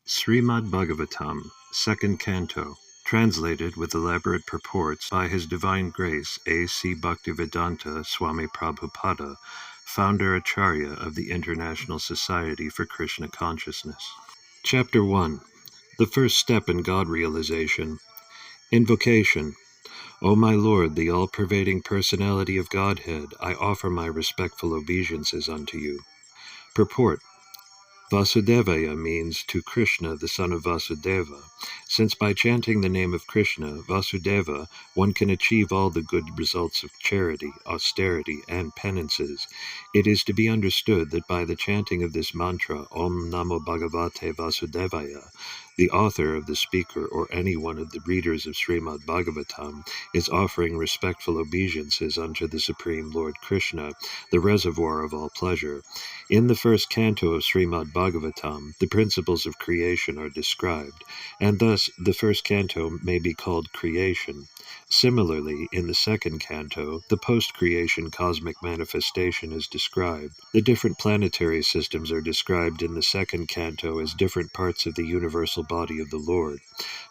Srimad Bhagavatam, Second Canto, translated with elaborate purports by His Divine Grace A.C. Bhaktivedanta Swami Prabhupada, founder Acharya of the International Society for Krishna Consciousness. Chapter 1. The First Step in God Realization. Invocation. O my Lord, the all-pervading personality of Godhead, I offer my respectful obeisances unto you. Purport. Vasudevaya means to Krishna, the son of Vasudeva, since by chanting the name of Krishna, Vasudeva, one can achieve all the good results of charity, austerity, and penances. It is to be understood that by the chanting of this mantra, Om Namo Bhagavate Vasudevaya, the author of the speaker or any one of the readers of Srimad Bhagavatam is offering respectful obeisances unto the Supreme Lord Krishna, the reservoir of all pleasure. In the first canto of Srimad Bhagavatam, the principles of creation are described, and thus the first canto may be called creation. Similarly, in the second canto, the post-creation cosmic manifestation is described. The different planetary systems are described in the second canto as different parts of the universal body of the Lord.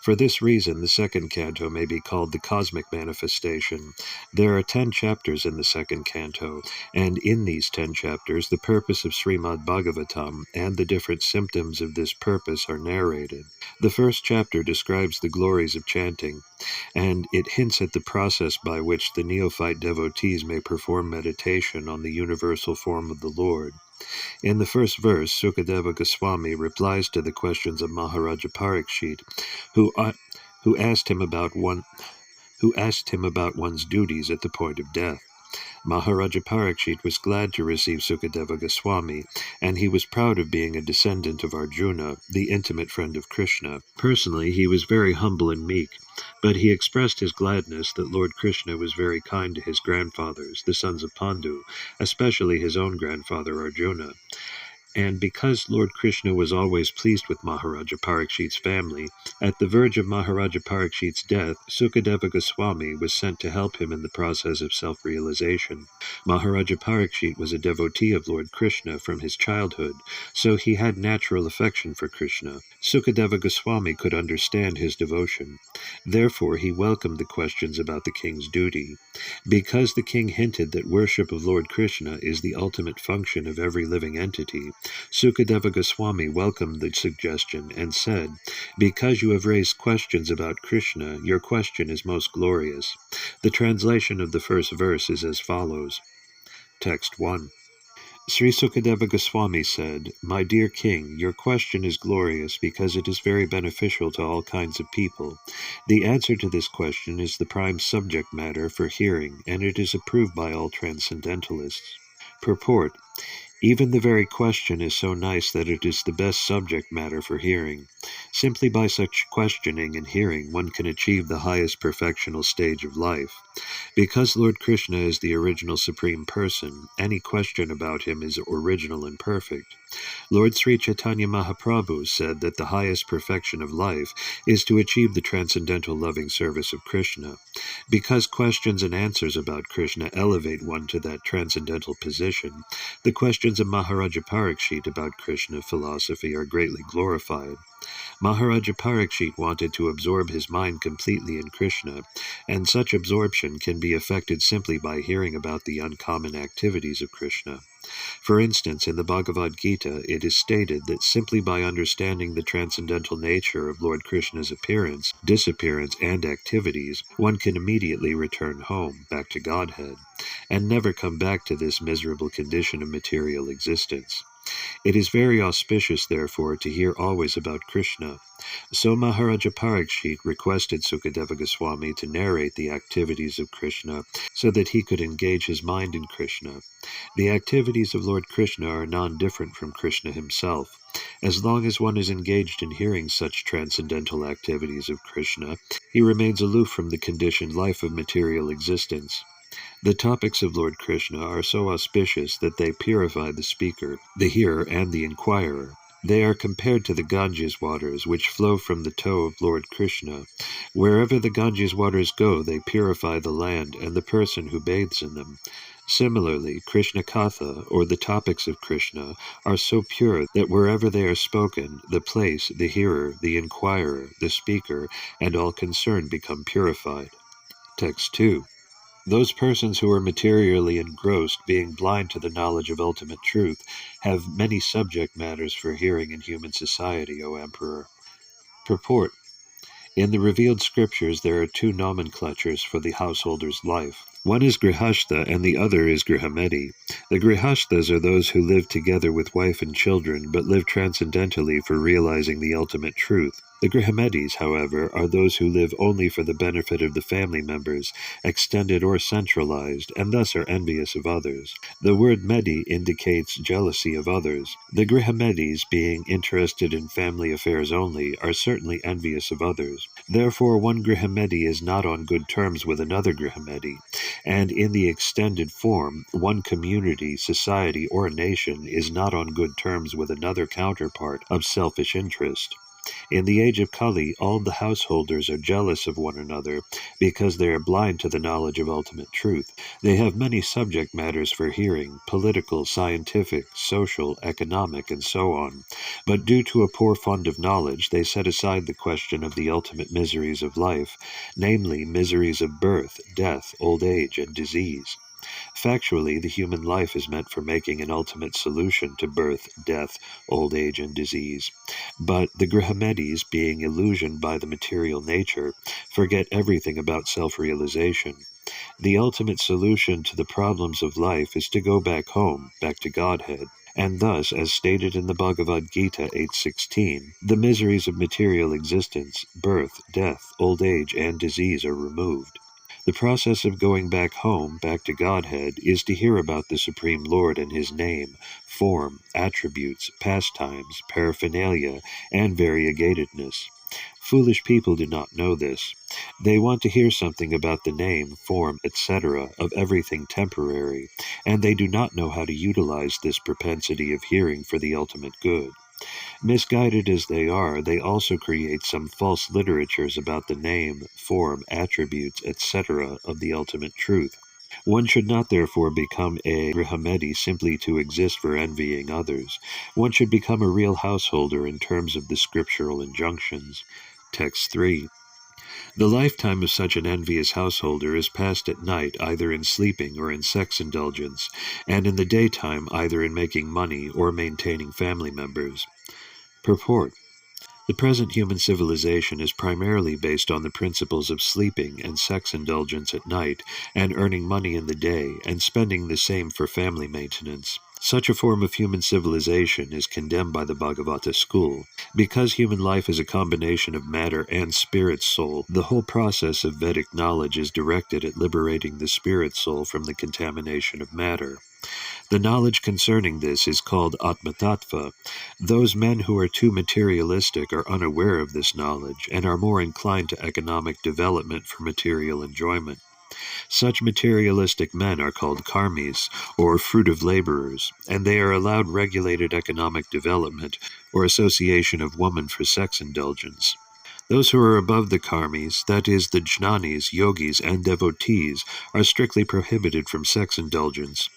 For this reason, the second canto may be called the cosmic manifestation. There are 10 chapters in the second canto, and in these 10 chapters, the purpose of Srimad Bhagavatam and the different symptoms of this purpose are narrated. The first chapter describes the glories of chanting, and it hints at the process by which the neophyte devotees may perform meditation on the universal form of the Lord. In the first verse, Sukadeva Goswami replies to the questions of Maharaja Parikshit, who asked him about one's duties at the point of death. Maharaja Parikshit was glad to receive Sukadeva Goswami, and he was proud of being a descendant of Arjuna, the intimate friend of Krishna. Personally, he was very humble and meek, but he expressed his gladness that Lord Krishna was very kind to his grandfathers, the sons of Pandu, especially his own grandfather Arjuna. And because Lord Krishna was always pleased with Maharaja Parikshit's family, at the verge of Maharaja Parikshit's death, Sukadeva Goswami was sent to help him in the process of self-realization. Maharaja Parikshit was a devotee of Lord Krishna from his childhood, so he had natural affection for Krishna. Sukadeva Goswami could understand his devotion. Therefore, he welcomed the questions about the king's duty. Because the king hinted that worship of Lord Krishna is the ultimate function of every living entity, Sukadeva Goswami welcomed the suggestion and said, "Because you have raised questions about Krishna, your question is most glorious." The translation of the first verse is as follows. Text 1. Sri Sukadeva Goswami said, "My dear king, your question is glorious because it is very beneficial to all kinds of people. The answer to this question is the prime subject matter for hearing, and it is approved by all transcendentalists." Purport. Even the very question is so nice that it is the best subject matter for hearing. Simply by such questioning and hearing, one can achieve the highest perfectional stage of life. Because Lord Krishna is the original Supreme Person, any question about him is original and perfect. Lord Sri Chaitanya Mahaprabhu said that the highest perfection of life is to achieve the transcendental loving service of Krishna. Because questions and answers about Krishna elevate one to that transcendental position, the questions of Maharaja Parikshit about Krishna philosophy are greatly glorified. Maharaja Parikshit wanted to absorb his mind completely in Krishna, and such absorption can be effected simply by hearing about the uncommon activities of Krishna. For instance, in the Bhagavad Gita, it is stated that simply by understanding the transcendental nature of Lord Krishna's appearance, disappearance, and activities, one can immediately return home, back to Godhead, and never come back to this miserable condition of material existence. It is very auspicious, therefore, to hear always about Krishna. So Maharaja Parikshit requested Sukadeva Goswami to narrate the activities of Krishna so that he could engage his mind in Krishna. The activities of Lord Krishna are non-different from Krishna himself. As long as one is engaged in hearing such transcendental activities of Krishna, he remains aloof from the conditioned life of material existence. The topics of Lord Krishna are so auspicious that they purify the speaker, the hearer, and the inquirer. They are compared to the Ganges waters, which flow from the toe of Lord Krishna. Wherever the Ganges waters go, they purify the land and the person who bathes in them. Similarly, Krishna Katha, or the topics of Krishna, are so pure that wherever they are spoken, the place, the hearer, the inquirer, the speaker, and all concerned become purified. Text 2. Those persons who are materially engrossed, being blind to the knowledge of ultimate truth, have many subject matters for hearing in human society, O Emperor. Purport. In the revealed scriptures there are two nomenclatures for the householder's life. One is Grihastha and the other is Grihamedi. The Grihasthas are those who live together with wife and children, but live transcendentally for realizing the ultimate truth. The Grihamedis, however, are those who live only for the benefit of the family members, extended or centralized, and thus are envious of others. The word Medi indicates jealousy of others. The Grihamedis, being interested in family affairs only, are certainly envious of others. Therefore, one Grihamedi is not on good terms with another Grihamedi, and in the extended form, one community, society, or nation is not on good terms with another counterpart of selfish interest. In the age of Kali, all the householders are jealous of one another because they are blind to the knowledge of ultimate truth. They have many subject matters for hearing, political, scientific, social, economic, and so on. But due to a poor fund of knowledge, they set aside the question of the ultimate miseries of life, namely miseries of birth, death, old age, and disease. Factually, the human life is meant for making an ultimate solution to birth, death, old age, and disease. But the Grihamedis, being illusioned by the material nature, forget everything about self-realization. The ultimate solution to the problems of life is to go back home, back to Godhead. And thus, as stated in the Bhagavad Gita 8.16, the miseries of material existence, birth, death, old age, and disease are removed. The process of going back home, back to Godhead, is to hear about the Supreme Lord and His name, form, attributes, pastimes, paraphernalia, and variegatedness. Foolish people do not know this. They want to hear something about the name, form, etc. of everything temporary, and they do not know how to utilize this propensity of hearing for the ultimate good. Misguided as they are, they also create some false literatures about the name, form, attributes, etc. of the ultimate truth. One should not therefore become a Grihamedi simply to exist for envying others. One should become a real householder in terms of the scriptural injunctions. Text 3. The lifetime of such an envious householder is passed at night either in sleeping or in sex indulgence, and in the daytime either in making money or maintaining family members. Purport. The present human civilization is primarily based on the principles of sleeping and sex indulgence at night, and earning money in the day, and spending the same for family maintenance. Such a form of human civilization is condemned by the Bhagavata school. Because human life is a combination of matter and spirit soul, the whole process of Vedic knowledge is directed at liberating the spirit soul from the contamination of matter. The knowledge concerning this is called Atma-tattva. Those men who are too materialistic are unaware of this knowledge and are more inclined to economic development for material enjoyment. Such materialistic men are called karmis, or fruitive laborers, and they are allowed regulated economic development or association of woman for sex indulgence. Those who are above the karmis, that is, the jnanis, yogis, and devotees, are strictly prohibited from sex indulgence.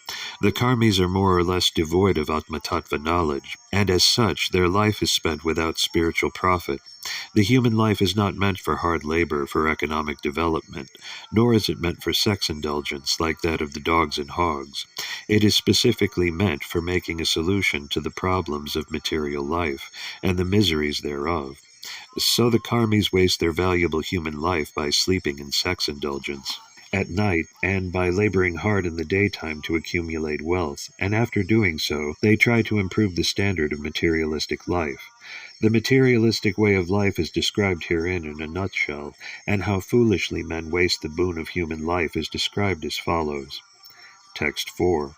The karmis are more or less devoid of Atma-tattva knowledge, and as such, their life is spent without spiritual profit. The human life is not meant for hard labor for economic development, nor is it meant for sex indulgence like that of the dogs and hogs. It is specifically meant for making a solution to the problems of material life, and the miseries thereof. So the karmis waste their valuable human life by sleeping in sex indulgence at night, and by laboring hard in the daytime to accumulate wealth, and after doing so, they try to improve the standard of materialistic life. The materialistic way of life is described herein in a nutshell, and how foolishly men waste the boon of human life is described as follows. Text 4.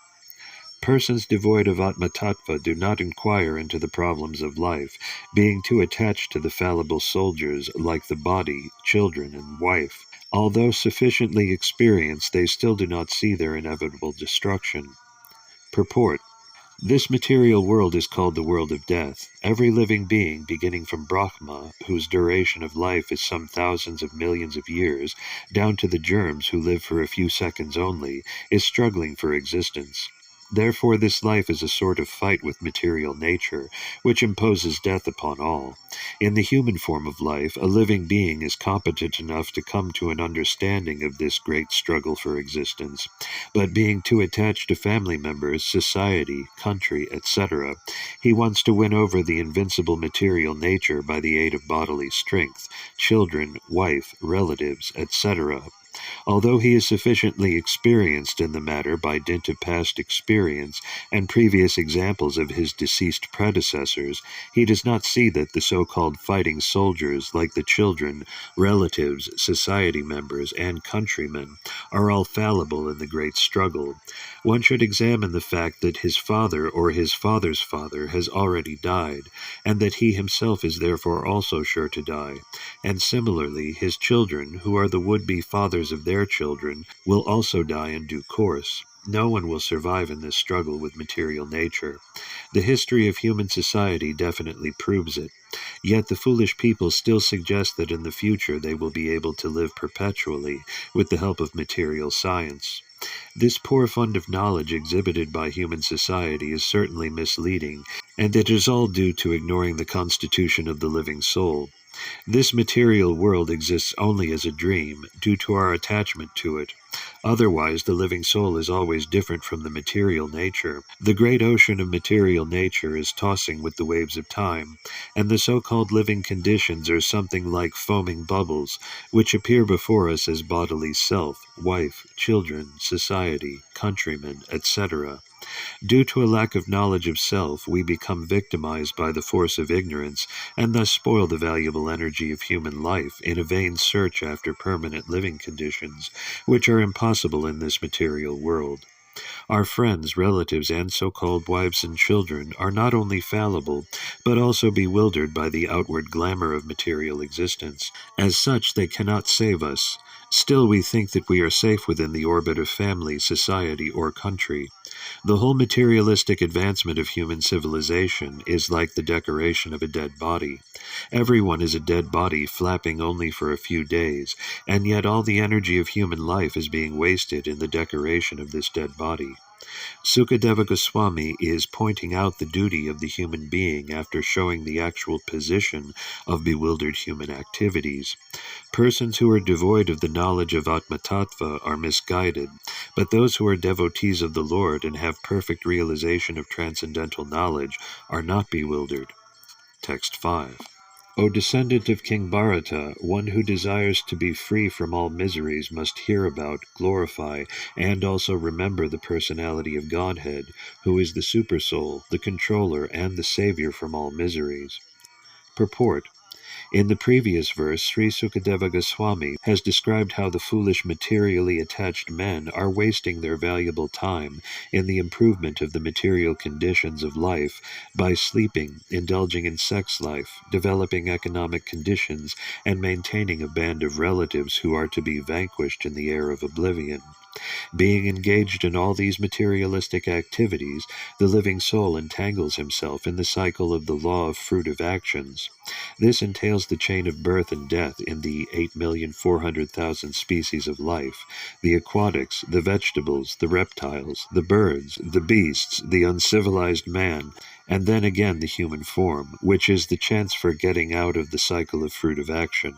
Persons devoid of Atma-tattva do not inquire into the problems of life, being too attached to the fallible soldiers like the body, children, and wife. Although sufficiently experienced, they still do not see their inevitable destruction. Purport. This material world is called the world of death. Every living being, beginning from Brahma, whose duration of life is some thousands of millions of years, down to the germs who live for a few seconds only, is struggling for existence. Therefore, this life is a sort of fight with material nature, which imposes death upon all. In the human form of life, a living being is competent enough to come to an understanding of this great struggle for existence. But being too attached to family members, society, country, etc., he wants to win over the invincible material nature by the aid of bodily strength, children, wife, relatives, etc. Although he is sufficiently experienced in the matter by dint of past experience and previous examples of his deceased predecessors, he does not see that the so-called fighting soldiers, like the children, relatives, society members, and countrymen, are all fallible in the great struggle. One should examine the fact that his father or his father's father has already died, and that he himself is therefore also sure to die. And similarly, his children, who are the would-be fathers of their children, will also die in due course. No one will survive in this struggle with material nature. The history of human society definitely proves it. Yet the foolish people still suggest that in the future they will be able to live perpetually with the help of material science. This poor fund of knowledge exhibited by human society is certainly misleading, and it is all due to ignoring the constitution of the living soul. This material world exists only as a dream, due to our attachment to it. Otherwise, the living soul is always different from the material nature. The great ocean of material nature is tossing with the waves of time, and the so-called living conditions are something like foaming bubbles, which appear before us as bodily self, wife, children, society, countrymen, etc. Due to a lack of knowledge of self, we become victimized by the force of ignorance, and thus spoil the valuable energy of human life in a vain search after permanent living conditions, which are impossible in this material world. Our friends, relatives, and so-called wives and children are not only fallible, but also bewildered by the outward glamour of material existence. As such, they cannot save us. Still, we think that we are safe within the orbit of family, society, or country. The whole materialistic advancement of human civilization is like the decoration of a dead body. Everyone is a dead body flapping only for a few days, and yet all the energy of human life is being wasted in the decoration of this dead body. Sukadeva Goswami is pointing out the duty of the human being after showing the actual position of bewildered human activities. Persons who are devoid of the knowledge of Atma Tattva are misguided, but those who are devotees of the Lord and have perfect realization of transcendental knowledge are not bewildered. Text 5. O descendant of King Bharata, one who desires to be free from all miseries must hear about, glorify, and also remember the personality of Godhead, who is the Supersoul, the controller, and the savior from all miseries. Purport. In the previous verse, Sri Sukadeva Goswami has described how the foolish materially attached men are wasting their valuable time in the improvement of the material conditions of life by sleeping, indulging in sex life, developing economic conditions, and maintaining a band of relatives who are to be vanquished in the air of oblivion. Being engaged in all these materialistic activities, the living soul entangles himself in the cycle of the law of fruitive actions. This entails the chain of birth and death in the 8,400,000 species of life, the aquatics, the vegetables, the reptiles, the birds, the beasts, the uncivilized man, and then again the human form, which is the chance for getting out of the cycle of fruitive action.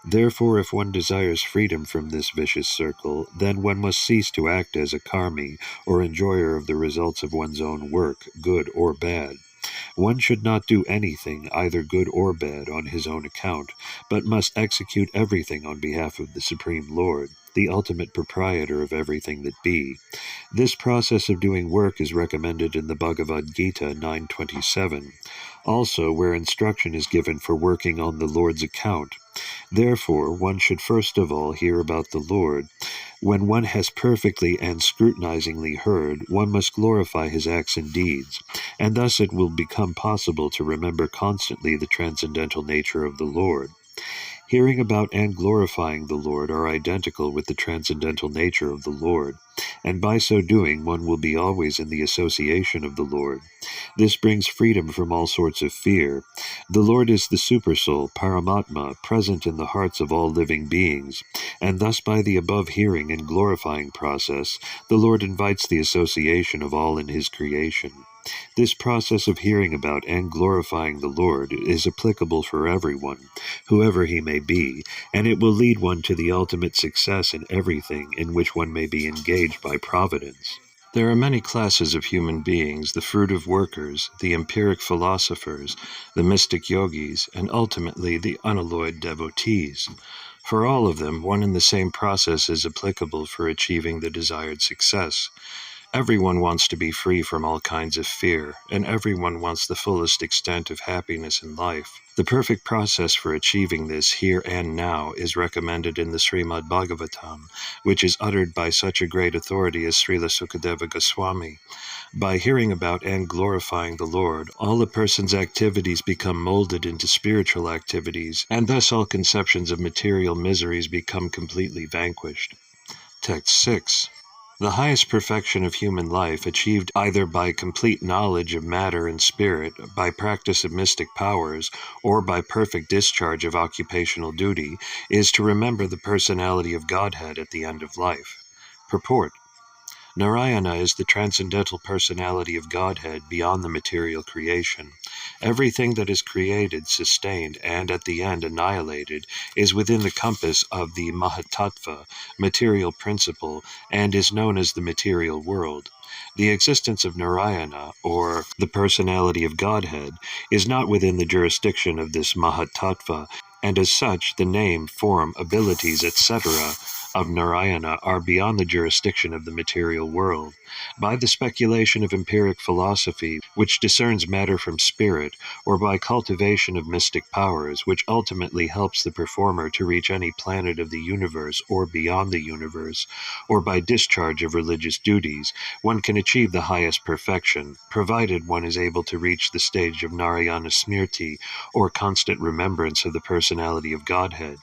Therefore, if one desires freedom from this vicious circle, then one must cease to act as a karmi, or enjoyer of the results of one's own work, good or bad. One should not do anything, either good or bad, on his own account, but must execute everything on behalf of the Supreme Lord, the ultimate proprietor of everything that be. This process of doing work is recommended in the Bhagavad Gita 9.27, also where instruction is given for working on the Lord's account. Therefore, one should first of all hear about the Lord. When one has perfectly and scrutinizingly heard, one must glorify his acts and deeds, and thus it will become possible to remember constantly the transcendental nature of the Lord. Hearing about and glorifying the Lord are identical with the transcendental nature of the Lord, and by so doing one will be always in the association of the Lord. This brings freedom from all sorts of fear. The Lord is the Supersoul, Paramatma, present in the hearts of all living beings, and thus by the above hearing and glorifying process, the Lord invites the association of all in His creation. This process of hearing about and glorifying the Lord is applicable for everyone, whoever he may be, and it will lead one to the ultimate success in everything in which one may be engaged by providence. There are many classes of human beings, the fruitive workers, the empiric philosophers, the mystic yogis, and ultimately the unalloyed devotees. For all of them, one and the same process is applicable for achieving the desired success. Everyone wants to be free from all kinds of fear, and everyone wants the fullest extent of happiness in life. The perfect process for achieving this here and now is recommended in the Srimad Bhagavatam, which is uttered by such a great authority as Srila Sukadeva Goswami. By hearing about and glorifying the Lord, all a person's activities become molded into spiritual activities, and thus all conceptions of material miseries become completely vanquished. Text 6. The highest perfection of human life, achieved either by complete knowledge of matter and spirit, by practice of mystic powers, or by perfect discharge of occupational duty, is to remember the personality of Godhead at the end of life. Purport. Narayana is the transcendental personality of Godhead beyond the material creation. Everything that is created, sustained, and at the end annihilated is within the compass of the Mahatattva, material principle, and is known as the material world. The existence of Narayana, or the personality of Godhead, is not within the jurisdiction of this Mahatattva, and as such, the name, form, abilities, etc., of Narayana are beyond the jurisdiction of the material world. By the speculation of empiric philosophy, which discerns matter from spirit, or by cultivation of mystic powers, which ultimately helps the performer to reach any planet of the universe or beyond the universe, or by discharge of religious duties, one can achieve the highest perfection, provided one is able to reach the stage of Narayana Smriti, or constant remembrance of the personality of Godhead.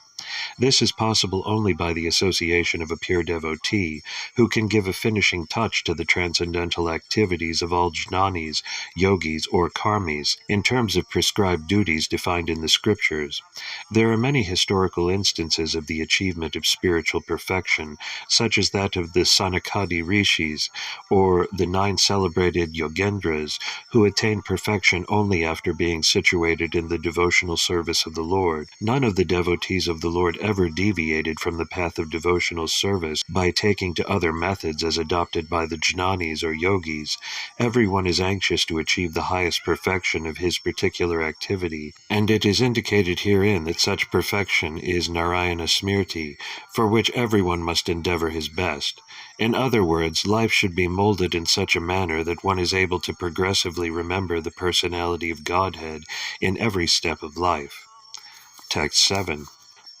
This is possible only by the association of a pure devotee, who can give a finishing touch to the transcendental activities of all jnanis, yogis, or karmis, in terms of prescribed duties defined in the scriptures. There are many historical instances of the achievement of spiritual perfection, such as that of the Sanakadi rishis, or the 9 celebrated yogendras, who attained perfection only after being situated in the devotional service of the Lord. None of the devotees of the Lord ever deviated from the path of devotional service by taking to other methods as adopted by the jnanis or yogis. Everyone is anxious to achieve the highest perfection of his particular activity, and it is indicated herein that such perfection is Narayana Smriti, for which everyone must endeavor his best. In other words, life should be molded in such a manner that one is able to progressively remember the personality of Godhead in every step of life. Text 7.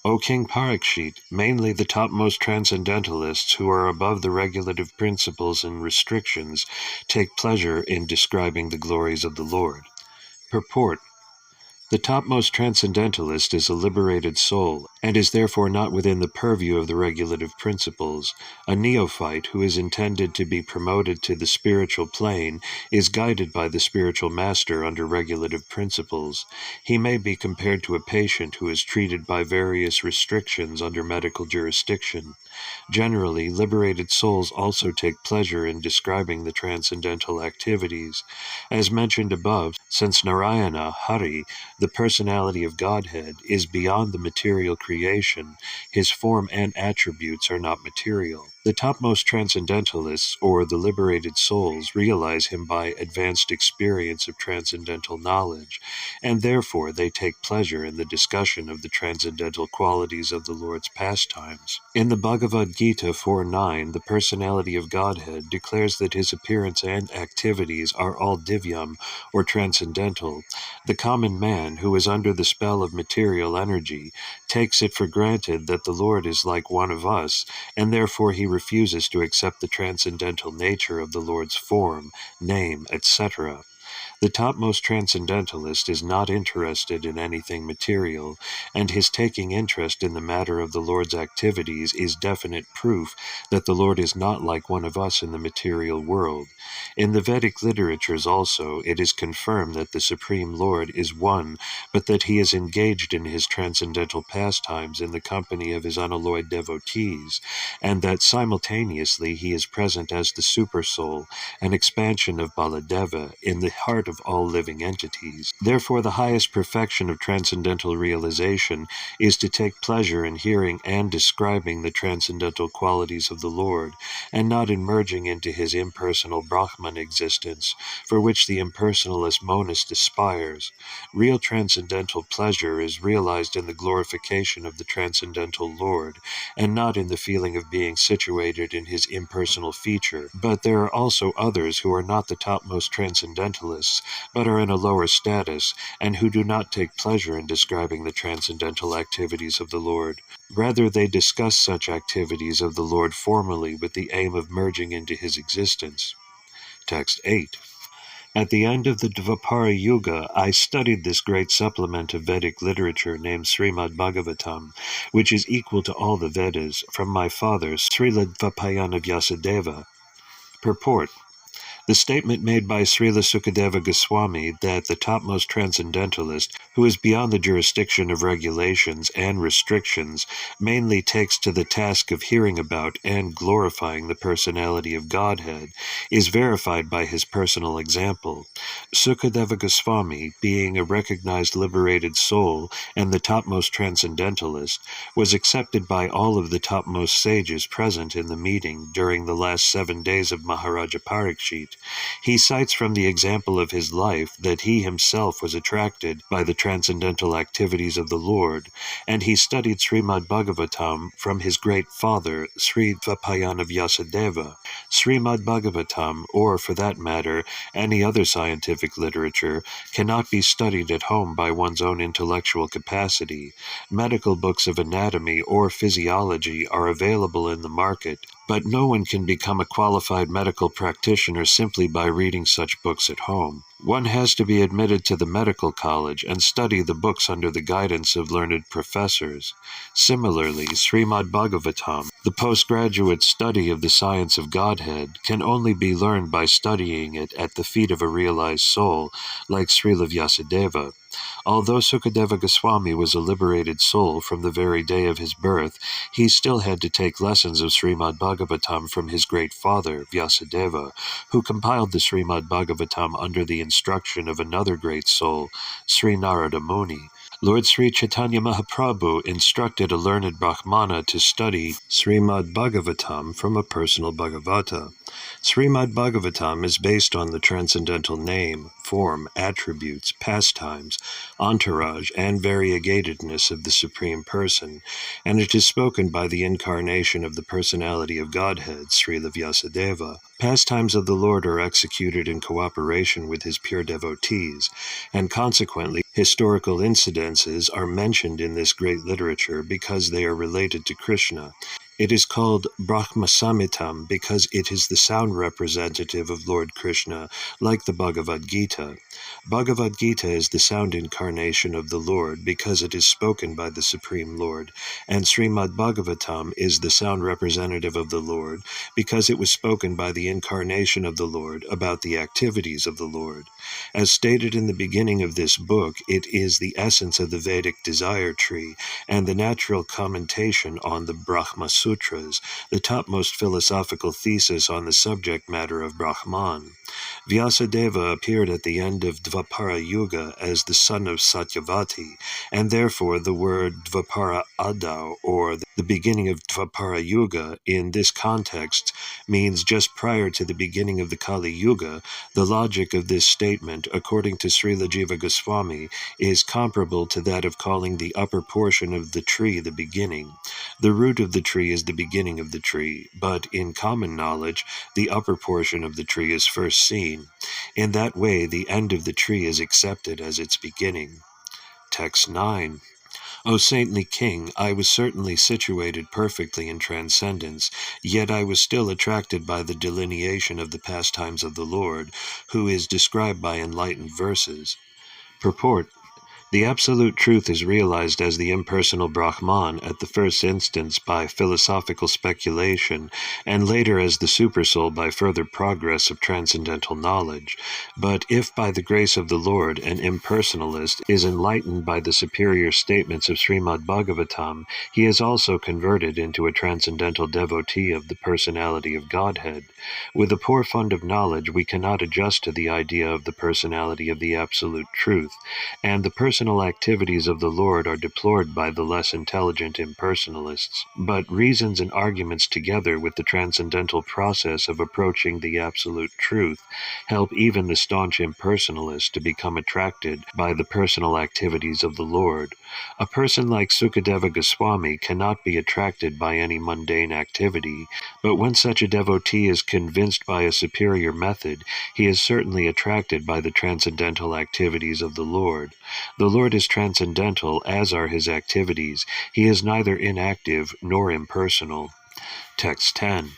O King Parikshit, mainly the topmost transcendentalists who are above the regulative principles and restrictions take pleasure in describing the glories of the Lord. Purport. The topmost transcendentalist is a liberated soul, and is therefore not within the purview of the regulative principles. A neophyte who is intended to be promoted to the spiritual plane is guided by the spiritual master under regulative principles. He may be compared to a patient who is treated by various restrictions under medical jurisdiction. Generally, liberated souls also take pleasure in describing the transcendental activities. As mentioned above, since Narayana, Hari, the personality of Godhead, is beyond the material creation, his form and attributes are not material. The topmost transcendentalists, or the liberated souls, realize him by advanced experience of transcendental knowledge, and therefore they take pleasure in the discussion of the transcendental qualities of the Lord's pastimes. In the Bhagavad Gita 4.9, the personality of Godhead declares that his appearance and activities are all divyam, or transcendental. The common man, who is under the spell of material energy, takes it for granted that the Lord is like one of us, and therefore he refuses to accept the transcendental nature of the Lord's form, name, etc. The topmost transcendentalist is not interested in anything material, and his taking interest in the matter of the Lord's activities is definite proof that the Lord is not like one of us in the material world. In the Vedic literatures also, it is confirmed that the Supreme Lord is one, but that he is engaged in his transcendental pastimes in the company of his unalloyed devotees, and that simultaneously he is present as the Supersoul, an expansion of Baladeva, in the heart of all living entities. Therefore, the highest perfection of transcendental realization is to take pleasure in hearing and describing the transcendental qualities of the Lord, and not in merging into his impersonal Brahman existence, for which the impersonalist monist aspires. Real transcendental pleasure is realized in the glorification of the transcendental Lord, and not in the feeling of being situated in his impersonal feature. But there are also others who are not the topmost transcendentalists, but are in a lower status, and who do not take pleasure in describing the transcendental activities of the Lord. Rather, they discuss such activities of the Lord formally with the aim of merging into his existence. Text 8. At the end of the Dvapara Yuga, I studied this great supplement of Vedic literature named Srimad Bhagavatam, which is equal to all the Vedas, from my father, Srila Dvapayana Vyasadeva. Purport. The statement made by Srila Sukadeva Goswami that the topmost transcendentalist, who is beyond the jurisdiction of regulations and restrictions, mainly takes to the task of hearing about and glorifying the personality of Godhead, is verified by his personal example. Sukadeva Goswami, being a recognized liberated soul and the topmost transcendentalist, was accepted by all of the topmost sages present in the meeting during the last 7 days of Maharaja Parikshit. He cites from the example of his life that he himself was attracted by the transcendental activities of the Lord, and he studied Srimad Bhagavatam from his great father, Sri Dvapayana Vyasadeva. Srimad Bhagavatam, or for that matter, any other scientific literature, cannot be studied at home by one's own intellectual capacity. Medical books of anatomy or physiology are available in the market, but no one can become a qualified medical practitioner simply by reading such books at home. One has to be admitted to the medical college and study the books under the guidance of learned professors. Similarly, Srimad Bhagavatam, the postgraduate study of the science of Godhead, can only be learned by studying it at the feet of a realized soul, like Srila Vyasadeva. Although Sukadeva Goswami was a liberated soul from the very day of his birth, he still had to take lessons of Srimad Bhagavatam from his great father, Vyasadeva, who compiled the Srimad Bhagavatam under the instruction of another great soul, Sri Narada Muni. Lord Sri Chaitanya Mahaprabhu instructed a learned Brahmana to study Srimad Bhagavatam from a personal Bhagavata. Srimad Bhagavatam is based on the transcendental name, form, attributes, pastimes, entourage, and variegatedness of the Supreme Person, and it is spoken by the incarnation of the personality of Godhead, Srila Vyasadeva. Pastimes of the Lord are executed in cooperation with his pure devotees, and consequently historical incidences are mentioned in this great literature because they are related to Krishna. It is called Brahma Samhitam because it is the sound representative of Lord Krishna, like the Bhagavad Gita. Bhagavad Gita is the sound incarnation of the Lord because it is spoken by the Supreme Lord, and Srimad Bhagavatam is the sound representative of the Lord because it was spoken by the incarnation of the Lord about the activities of the Lord. As stated in the beginning of this book, it is the essence of the Vedic desire tree and the natural commentation on the Brahma Sutras, the topmost philosophical thesis on the subject matter of Brahman. Vyasadeva appeared at the end of Dvapara Yuga as the son of Satyavati, and therefore the word Dvapara Adau, or the beginning of Dvapara Yuga, in this context means just prior to the beginning of the Kali Yuga. The logic of this statement, according to Srila Jiva Goswami, is comparable to that of calling the upper portion of the tree the beginning. The root of the tree is the beginning of the tree, but in common knowledge, the upper portion of the tree is first seen. In that way, the end of the tree is accepted as its beginning. Text 9. O saintly king, I was certainly situated perfectly in transcendence, yet I was still attracted by the delineation of the pastimes of the Lord, who is described by enlightened verses. Purport: the absolute truth is realized as the impersonal Brahman at the first instance by philosophical speculation, and later as the Supersoul by further progress of transcendental knowledge. But if by the grace of the Lord an impersonalist is enlightened by the superior statements of Srimad Bhagavatam, he is also converted into a transcendental devotee of the personality of Godhead. With a poor fund of knowledge, we cannot adjust to the idea of the personality of the absolute truth, and the personal activities of the Lord are deplored by the less intelligent impersonalists. But reasons and arguments together with the transcendental process of approaching the absolute truth help even the staunch impersonalist to become attracted by the personal activities of the Lord. A person like Sukadeva Goswami cannot be attracted by any mundane activity, but when such a devotee is convinced by a superior method, he is certainly attracted by the transcendental activities of the Lord. The Lord is transcendental, as are his activities. He is neither inactive nor impersonal. Text 10.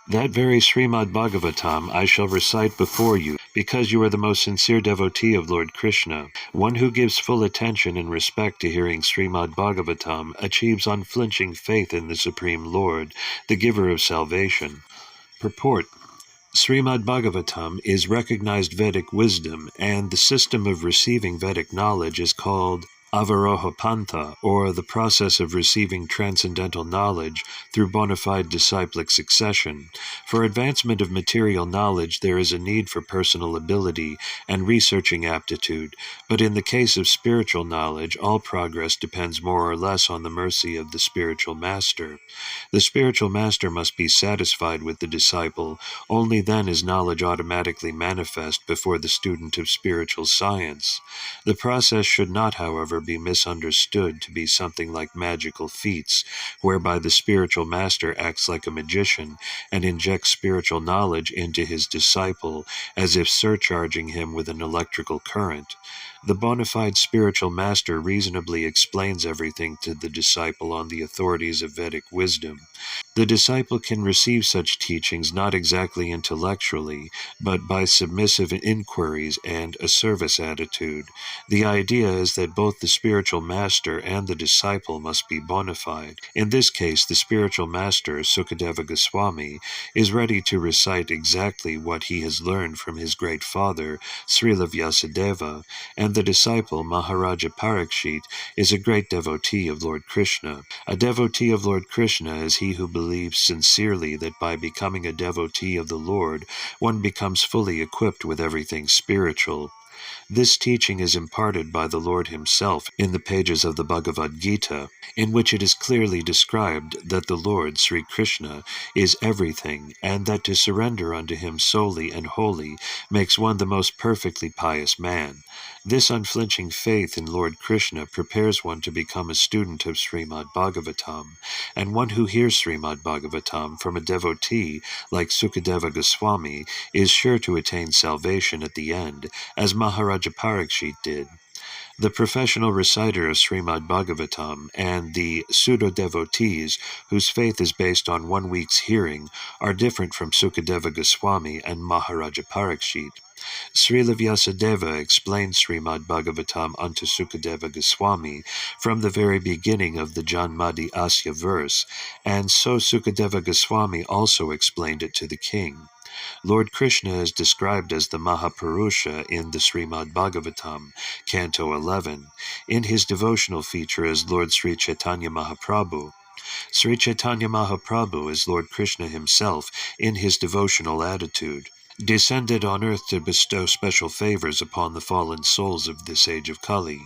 That very Srimad Bhagavatam I shall recite before you, because you are the most sincere devotee of Lord Krishna. One who gives full attention and respect to hearing Srimad Bhagavatam achieves unflinching faith in the Supreme Lord, the giver of salvation. Purport: Srimad Bhagavatam is recognized Vedic wisdom, and the system of receiving Vedic knowledge is called Avaroha Pantha, or the process of receiving transcendental knowledge through bona fide disciplic succession. For advancement of material knowledge, there is a need for personal ability and researching aptitude, but in the case of spiritual knowledge, all progress depends more or less on the mercy of the spiritual master. The spiritual master must be satisfied with the disciple. Only then is knowledge automatically manifest before the student of spiritual science. The process should not, however, be misunderstood to be something like magical feats, whereby the spiritual master acts like a magician and injects spiritual knowledge into his disciple, as if surcharging him with an electrical current. The bona fide spiritual master reasonably explains everything to the disciple on the authorities of Vedic wisdom. The disciple can receive such teachings not exactly intellectually, but by submissive inquiries and a service attitude. The idea is that both the spiritual master and the disciple must be bona fide. In this case, the spiritual master, Sukadeva Goswami, is ready to recite exactly what he has learned from his great father, Srila Vyasadeva, and the disciple, Maharaja Parikshit, is a great devotee of Lord Krishna. A devotee of Lord Krishna is he who believes sincerely that by becoming a devotee of the Lord, one becomes fully equipped with everything spiritual. This teaching is imparted by the Lord himself in the pages of the Bhagavad Gita, in which it is clearly described that the Lord, Sri Krishna, is everything, and that to surrender unto him solely and wholly makes one the most perfectly pious man. This unflinching faith in Lord Krishna prepares one to become a student of Srimad Bhagavatam, and one who hears Srimad Bhagavatam from a devotee like Sukadeva Goswami is sure to attain salvation at the end, as Maharaja Parikshit did. The professional reciter of Srimad Bhagavatam and the pseudo-devotees whose faith is based on 1 week's hearing are different from Sukadeva Goswami and Maharaja Parikshit. Srila Vyasadeva explained Srimad Bhagavatam unto Sukadeva Goswami from the very beginning of the Janmadi Asya verse, and so Sukadeva Goswami also explained it to the king. Lord Krishna is described as the Mahapurusha in the Srimad Bhagavatam, Canto 11, in his devotional feature as Lord Sri Chaitanya Mahaprabhu. Sri Chaitanya Mahaprabhu is Lord Krishna himself in his devotional attitude, descended on earth to bestow special favors upon the fallen souls of this age of Kali.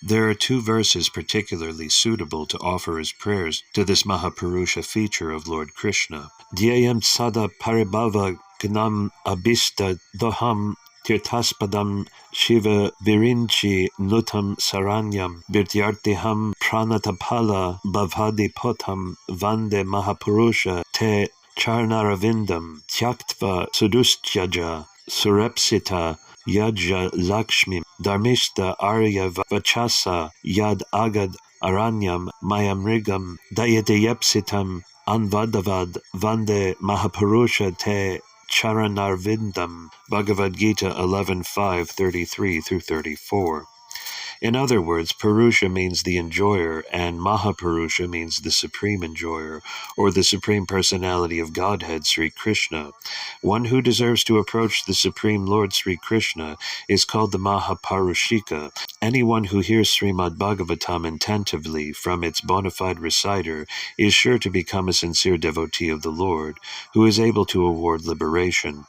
There are 2 verses particularly suitable to offer as prayers to this Mahapurusha feature of Lord Krishna. Dhyayam sada paribhava gnam abhista doham tirtaspadam shiva virinchi nutam saranyam virtyartiham pranatapala bhavadi potam vande Mahapurusha te charnaravindam tyaktva sudustyaja surepsita Yajja Lakshmi Dharmishta Arya Vachasa Yad Agad aranyam mayamrigam dayatayepsitam anvadavad vande mahapurusha te charanarvindam. Bhagavad Gita 11.5, 33 through 34. In other words, Purusha means the enjoyer, and Mahapurusha means the supreme enjoyer, or the supreme personality of Godhead, Sri Krishna. One who deserves to approach the Supreme Lord Sri Krishna is called the Mahaparushika. Anyone who hears Srimad Bhagavatam attentively from its bona fide reciter is sure to become a sincere devotee of the Lord, who is able to award liberation.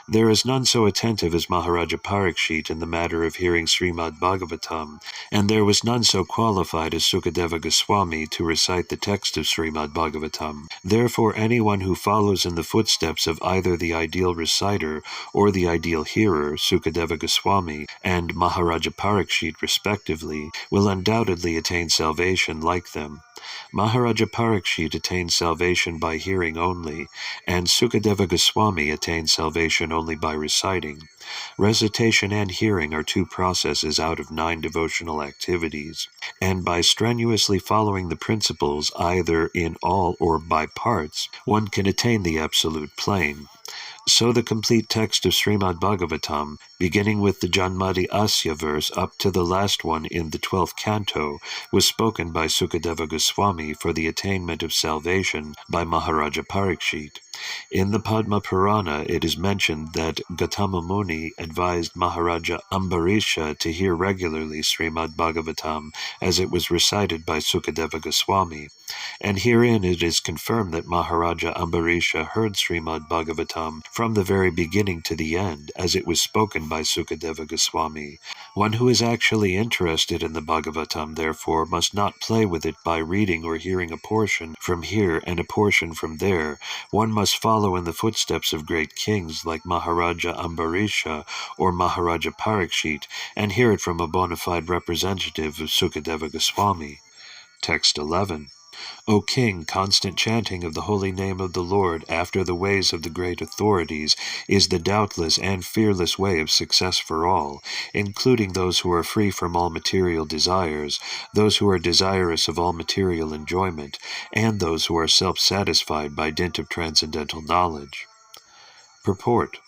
There is none so attentive as Maharaja Parikshit in the matter of hearing Srimad Bhagavatam, and there was none so qualified as Sukadeva Goswami to recite the text of Srimad Bhagavatam. Therefore, anyone who follows in the footsteps of either the ideal reciter or the ideal hearer, Sukadeva Goswami and Maharaja Parikshit respectively, will undoubtedly attain salvation like them. Maharaja Parikshit attained salvation by hearing only, and Sukadeva Goswami attained salvation only by reciting. Recitation and hearing are two processes out of 9 devotional activities, and by strenuously following the principles either in all or by parts, one can attain the absolute plane. So the complete text of Srimad Bhagavatam, beginning with the Janmadi Asya verse up to the last one in the 12th canto, was spoken by Sukadeva Goswami for the attainment of salvation by Maharaja Parikshit. In the Padma Purana, it is mentioned that Gautama Muni advised Maharaja Ambarisha to hear regularly Srimad Bhagavatam as it was recited by Sukadeva Goswami. And herein it is confirmed that Maharaja Ambarisha heard Srimad Bhagavatam from the very beginning to the end, as it was spoken by Sukadeva Goswami. One who is actually interested in the Bhagavatam, therefore, must not play with it by reading or hearing a portion from here and a portion from there. One must follow in the footsteps of great kings like Maharaja Ambarisha or Maharaja Parikshit, and hear it from a bona fide representative of Sukadeva Goswami. Text 11. O King, constant chanting of the holy name of the Lord after the ways of the great authorities is the doubtless and fearless way of success for all, including those who are free from all material desires, those who are desirous of all material enjoyment, and those who are self-satisfied by dint of transcendental knowledge. Purport.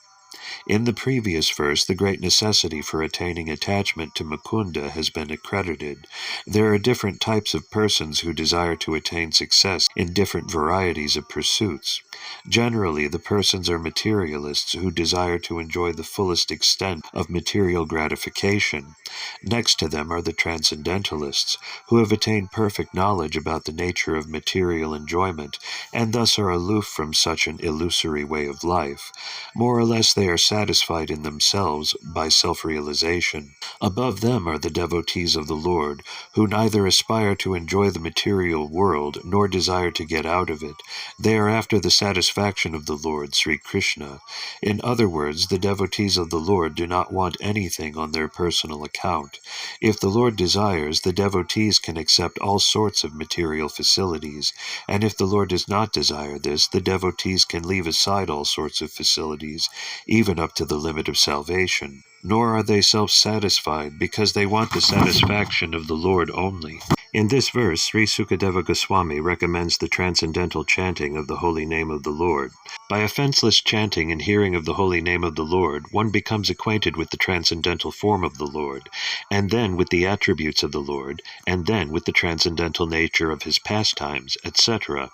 In the previous verse, the great necessity for attaining attachment to Mukunda has been accredited. There are different types of persons who desire to attain success in different varieties of pursuits. Generally, the persons are materialists who desire to enjoy the fullest extent of material gratification. Next to them are the transcendentalists, who have attained perfect knowledge about the nature of material enjoyment, and thus are aloof from such an illusory way of life. More or less they are satisfied in themselves by self-realization. Above them are the devotees of the Lord, who neither aspire to enjoy the material world nor desire to get out of it. They are after the satisfaction of the Lord, Sri Krishna. In other words, the devotees of the Lord do not want anything on their personal account. If the Lord desires, the devotees can accept all sorts of material facilities, and if the Lord does not desire this, the devotees can leave aside all sorts of facilities, even up to the limit of salvation. Nor are they self-satisfied, because they want the satisfaction of the Lord only. In this verse, Sri Sukadeva Goswami recommends the transcendental chanting of the holy name of the Lord. By offenseless chanting and hearing of the holy name of the Lord, one becomes acquainted with the transcendental form of the Lord, and then with the attributes of the Lord, and then with the transcendental nature of his pastimes, etc.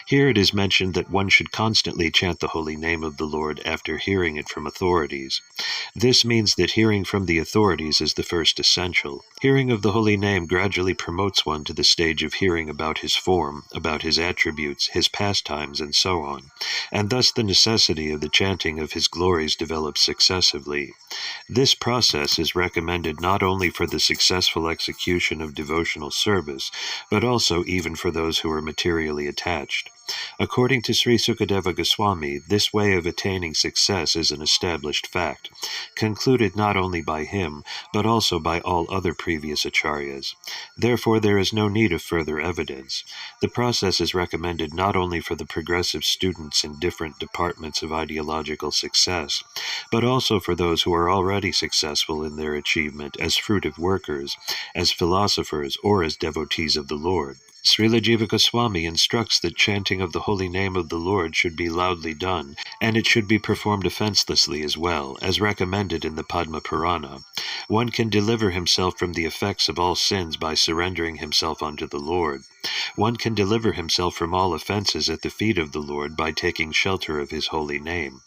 Here it is mentioned that one should constantly chant the holy name of the Lord after hearing it from authorities. This means that hearing from the authorities is the first essential. Hearing of the holy name gradually promotes one to the stage of hearing about his form, about his attributes, his pastimes, and so on, and thus the necessity of the chanting of his glories develops successively. This process is recommended not only for the successful execution of devotional service, but also even for those who are materially attached. According to Sri Sukadeva Goswami, this way of attaining success is an established fact, concluded not only by him, but also by all other previous acharyas. Therefore, there is no need of further evidence. The process is recommended not only for the progressive students in different departments of ideological success, but also for those who are already successful in their achievement as fruitive workers, as philosophers, or as devotees of the Lord. Srila Jiva Goswami instructs that chanting of the holy name of the Lord should be loudly done, and it should be performed offenselessly as well, as recommended in the Padma Purana. One can deliver himself from the effects of all sins by surrendering himself unto the Lord. One can deliver himself from all offenses at the feet of the Lord by taking shelter of his holy name.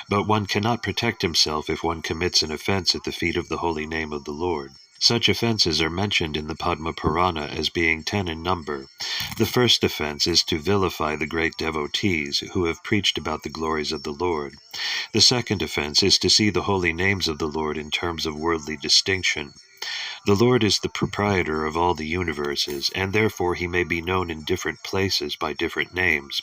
But one cannot protect himself if one commits an offense at the feet of the holy name of the Lord. Such offenses are mentioned in the Padma Purana as being 10 in number. The first offense is to vilify the great devotees who have preached about the glories of the Lord. The second offense is to see the holy names of the Lord in terms of worldly distinction. The Lord is the proprietor of all the universes, and therefore he may be known in different places by different names.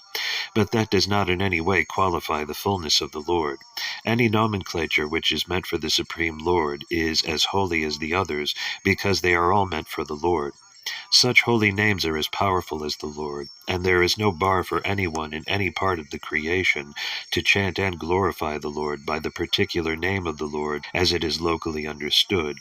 But that does not in any way qualify the fullness of the Lord. Any nomenclature which is meant for the Supreme Lord is as holy as the others, because they are all meant for the Lord. Such holy names are as powerful as the Lord, and there is no bar for anyone in any part of the creation to chant and glorify the Lord by the particular name of the Lord as it is locally understood.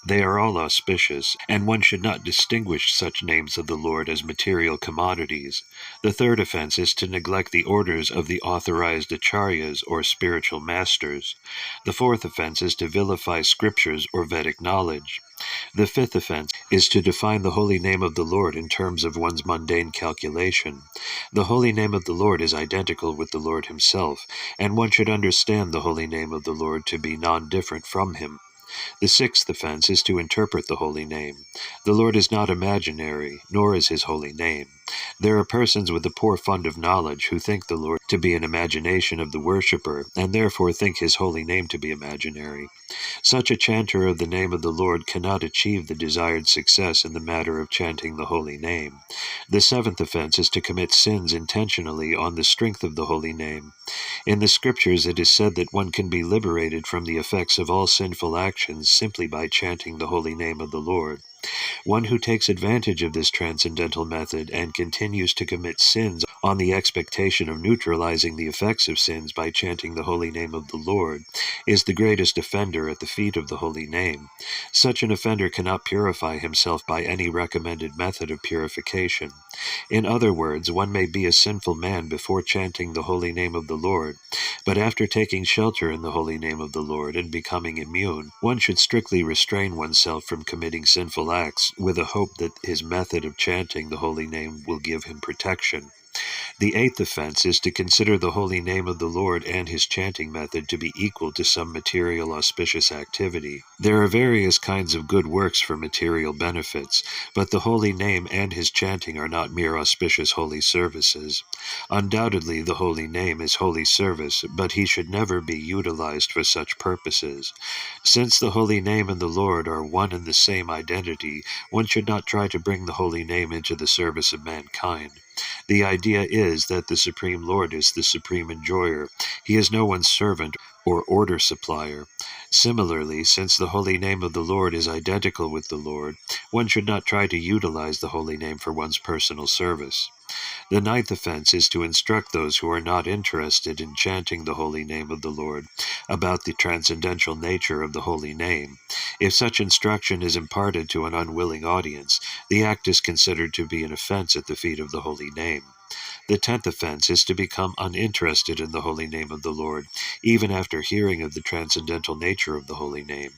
They are all auspicious, and one should not distinguish such names of the Lord as material commodities. The third offense is to neglect the orders of the authorized acharyas or spiritual masters. The fourth offense is to vilify scriptures or Vedic knowledge. The fifth offense is to define the holy name of the Lord in terms of one's mundane calculation. The holy name of the Lord is identical with the Lord himself, and one should understand the holy name of the Lord to be non-different from him. The sixth offense is to interpret the holy name. The Lord is not imaginary, nor is his holy name. There are persons with a poor fund of knowledge who think the Lord to be an imagination of the worshipper, and therefore think his holy name to be imaginary. Such a chanter of the name of the Lord cannot achieve the desired success in the matter of chanting the holy name. The seventh offense is to commit sins intentionally on the strength of the holy name. In the scriptures it is said that one can be liberated from the effects of all sinful actions simply by chanting the holy name of the Lord. One who takes advantage of this transcendental method and continues to commit sins on the expectation of neutralizing the effects of sins by chanting the holy name of the Lord is the greatest offender at the feet of the holy name. Such an offender cannot purify himself by any recommended method of purification. In other words, one may be a sinful man before chanting the holy name of the Lord, but after taking shelter in the holy name of the Lord and becoming immune, one should strictly restrain oneself from committing sinful acts with a hope that his method of chanting the holy name will give him protection. The eighth offense is to consider the holy name of the Lord and his chanting method to be equal to some material auspicious activity. There are various kinds of good works for material benefits, but the holy name and his chanting are not mere auspicious holy services. Undoubtedly, the holy name is holy service, but he should never be utilized for such purposes. Since the holy name and the Lord are one and the same identity, one should not try to bring the holy name into the service of mankind. The idea is that the Supreme Lord is the supreme enjoyer. He is no one's servant or order supplier. Similarly, since the holy name of the Lord is identical with the Lord, one should not try to utilize the holy name for one's personal service. The ninth offense is to instruct those who are not interested in chanting the holy name of the Lord about the transcendental nature of the holy name. If such instruction is imparted to an unwilling audience, the act is considered to be an offense at the feet of the holy name. The 10th offense is to become uninterested in the holy name of the Lord, even after hearing of the transcendental nature of the holy name.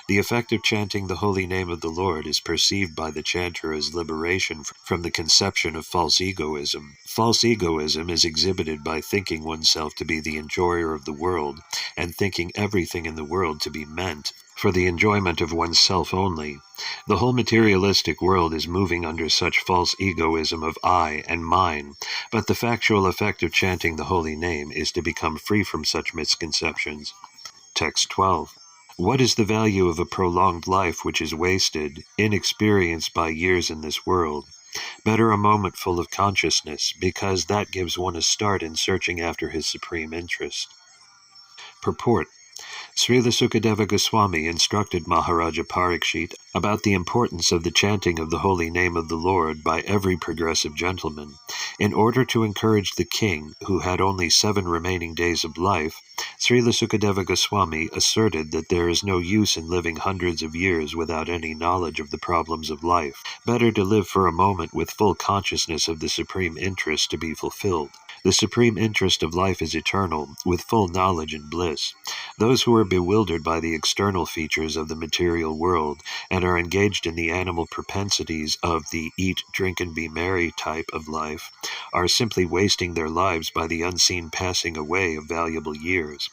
The effect of chanting the holy name of the Lord is perceived by the chanter as liberation from the conception of false egoism. False egoism is exhibited by thinking oneself to be the enjoyer of the world, and thinking everything in the world to be meant for the enjoyment of oneself only. The whole materialistic world is moving under such false egoism of I and mine, but the factual effect of chanting the holy name is to become free from such misconceptions. Text 12. What is the value of a prolonged life which is wasted, inexperienced by years in this world? Better a moment full of consciousness, because that gives one a start in searching after his supreme interest. Purport. Srila Sukadeva Goswami instructed Maharaja Parikshit about the importance of the chanting of the holy name of the Lord by every progressive gentleman. In order to encourage the king, who had only 7 remaining days of life, Srila Sukadeva Goswami asserted that there is no use in living hundreds of years without any knowledge of the problems of life. Better to live for a moment with full consciousness of the supreme interest to be fulfilled. The supreme interest of life is eternal, with full knowledge and bliss. Those who are bewildered by the external features of the material world and are engaged in the animal propensities of the eat, drink, and be merry type of life are simply wasting their lives by the unseen passing away of valuable years.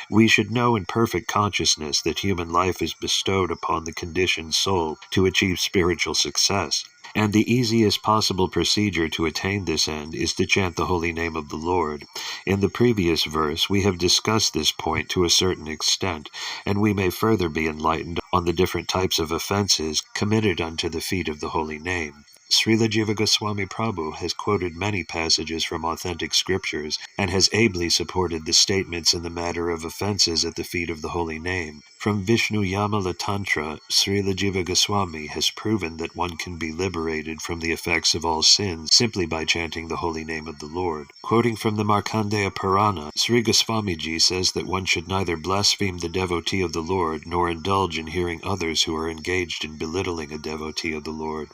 We should know in perfect consciousness that human life is bestowed upon the conditioned soul to achieve spiritual success. And the easiest possible procedure to attain this end is to chant the holy name of the Lord. In the previous verse, we have discussed this point to a certain extent, and we may further be enlightened on the different types of offenses committed unto the feet of the holy name. Srila Jiva Goswami Prabhu has quoted many passages from authentic scriptures and has ably supported the statements in the matter of offenses at the feet of the holy name. From Vishnu Yamala Tantra, Srila Jiva Goswami has proven that one can be liberated from the effects of all sins simply by chanting the holy name of the Lord. Quoting from the Markandeya Purana, Sri Goswamiji says that one should neither blaspheme the devotee of the Lord nor indulge in hearing others who are engaged in belittling a devotee of the Lord.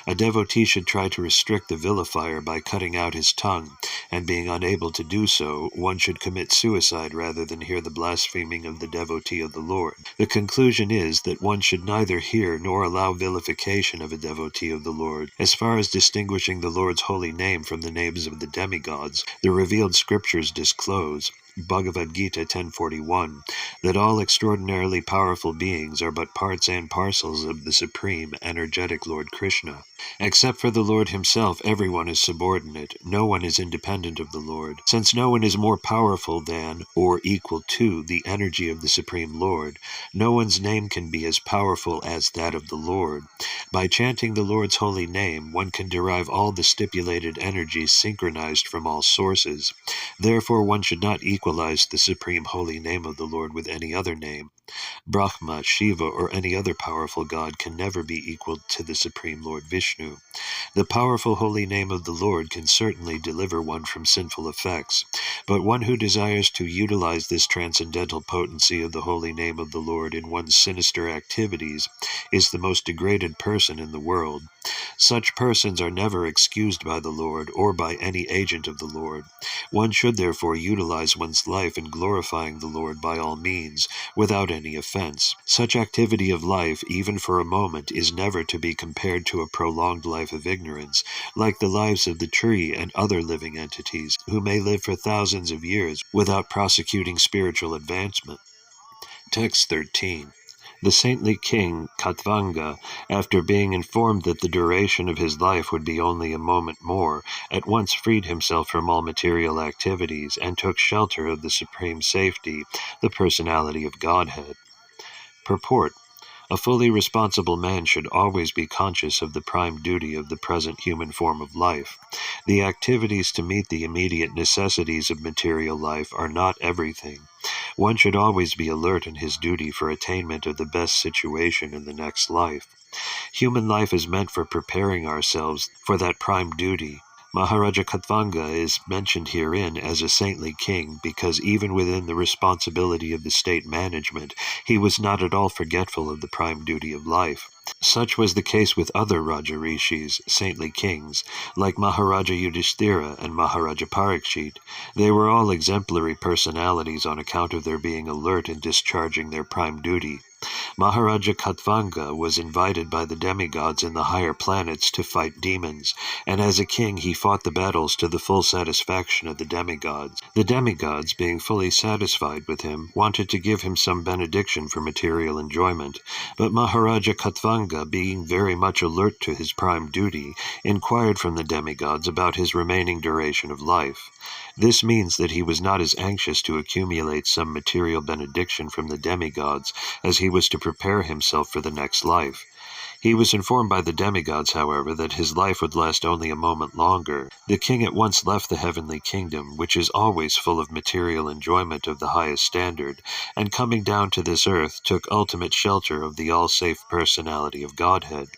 A devotee should try to restrict the vilifier by cutting out his tongue, and being unable to do so, one should commit suicide rather than hear the blaspheming of the devotee of the Lord. The conclusion is that one should neither hear nor allow vilification of a devotee of the Lord. As far as distinguishing the Lord's holy name from the names of the demigods, the revealed scriptures disclose, Bhagavad Gita 10:41, that all extraordinarily powerful beings are but parts and parcels of the supreme, energetic Lord Krishna. Except for the Lord himself, everyone is subordinate. No one is independent of the Lord. Since no one is more powerful than or equal to the energy of the Supreme Lord, no one's name can be as powerful as that of the Lord. By chanting the Lord's holy name, one can derive all the stipulated energies synchronized from all sources. Therefore, one should not equalize the supreme holy name of the Lord with any other name. Brahma, Shiva, or any other powerful god can never be equal to the Supreme Lord Vishnu. The powerful holy name of the Lord can certainly deliver one from sinful effects, but one who desires to utilize this transcendental potency of the holy name of the Lord in one's sinister activities is the most degraded person in the world. Such persons are never excused by the Lord or by any agent of the Lord. One should therefore utilize one's life in glorifying the Lord by all means, without any offense. Such activity of life, even for a moment, is never to be compared to a prolonged life of ignorance, like the lives of the tree and other living entities, who may live for thousands of years without prosecuting spiritual advancement. Text 13. The saintly king, Katvanga, after being informed that the duration of his life would be only a moment more, at once freed himself from all material activities and took shelter of the supreme safety, the personality of Godhead. Purport. A fully responsible man should always be conscious of the prime duty of the present human form of life. The activities to meet the immediate necessities of material life are not everything. One should always be alert in his duty for attainment of the best situation in the next life. Human life is meant for preparing ourselves for that prime duty. Maharaja Katvanga is mentioned herein as a saintly king because even within the responsibility of the state management, he was not at all forgetful of the prime duty of life. Such was the case with other Raja Rishis, saintly kings, like Maharaja Yudhishthira and Maharaja Parikshit. They were all exemplary personalities on account of their being alert in discharging their prime duty. Maharaja Katvanga was invited by the demigods in the higher planets to fight demons, and as a king he fought the battles to the full satisfaction of the demigods. The demigods, being fully satisfied with him, wanted to give him some benediction for material enjoyment, but Maharaja Katvanga, being very much alert to his prime duty, inquired from the demigods about his remaining duration of life. This means that he was not as anxious to accumulate some material benediction from the demigods as he was to prepare himself for the next life. He was informed by the demigods, however, that his life would last only a moment longer. The king at once left the heavenly kingdom, which is always full of material enjoyment of the highest standard, and coming down to this earth, took ultimate shelter of the all-safe personality of Godhead.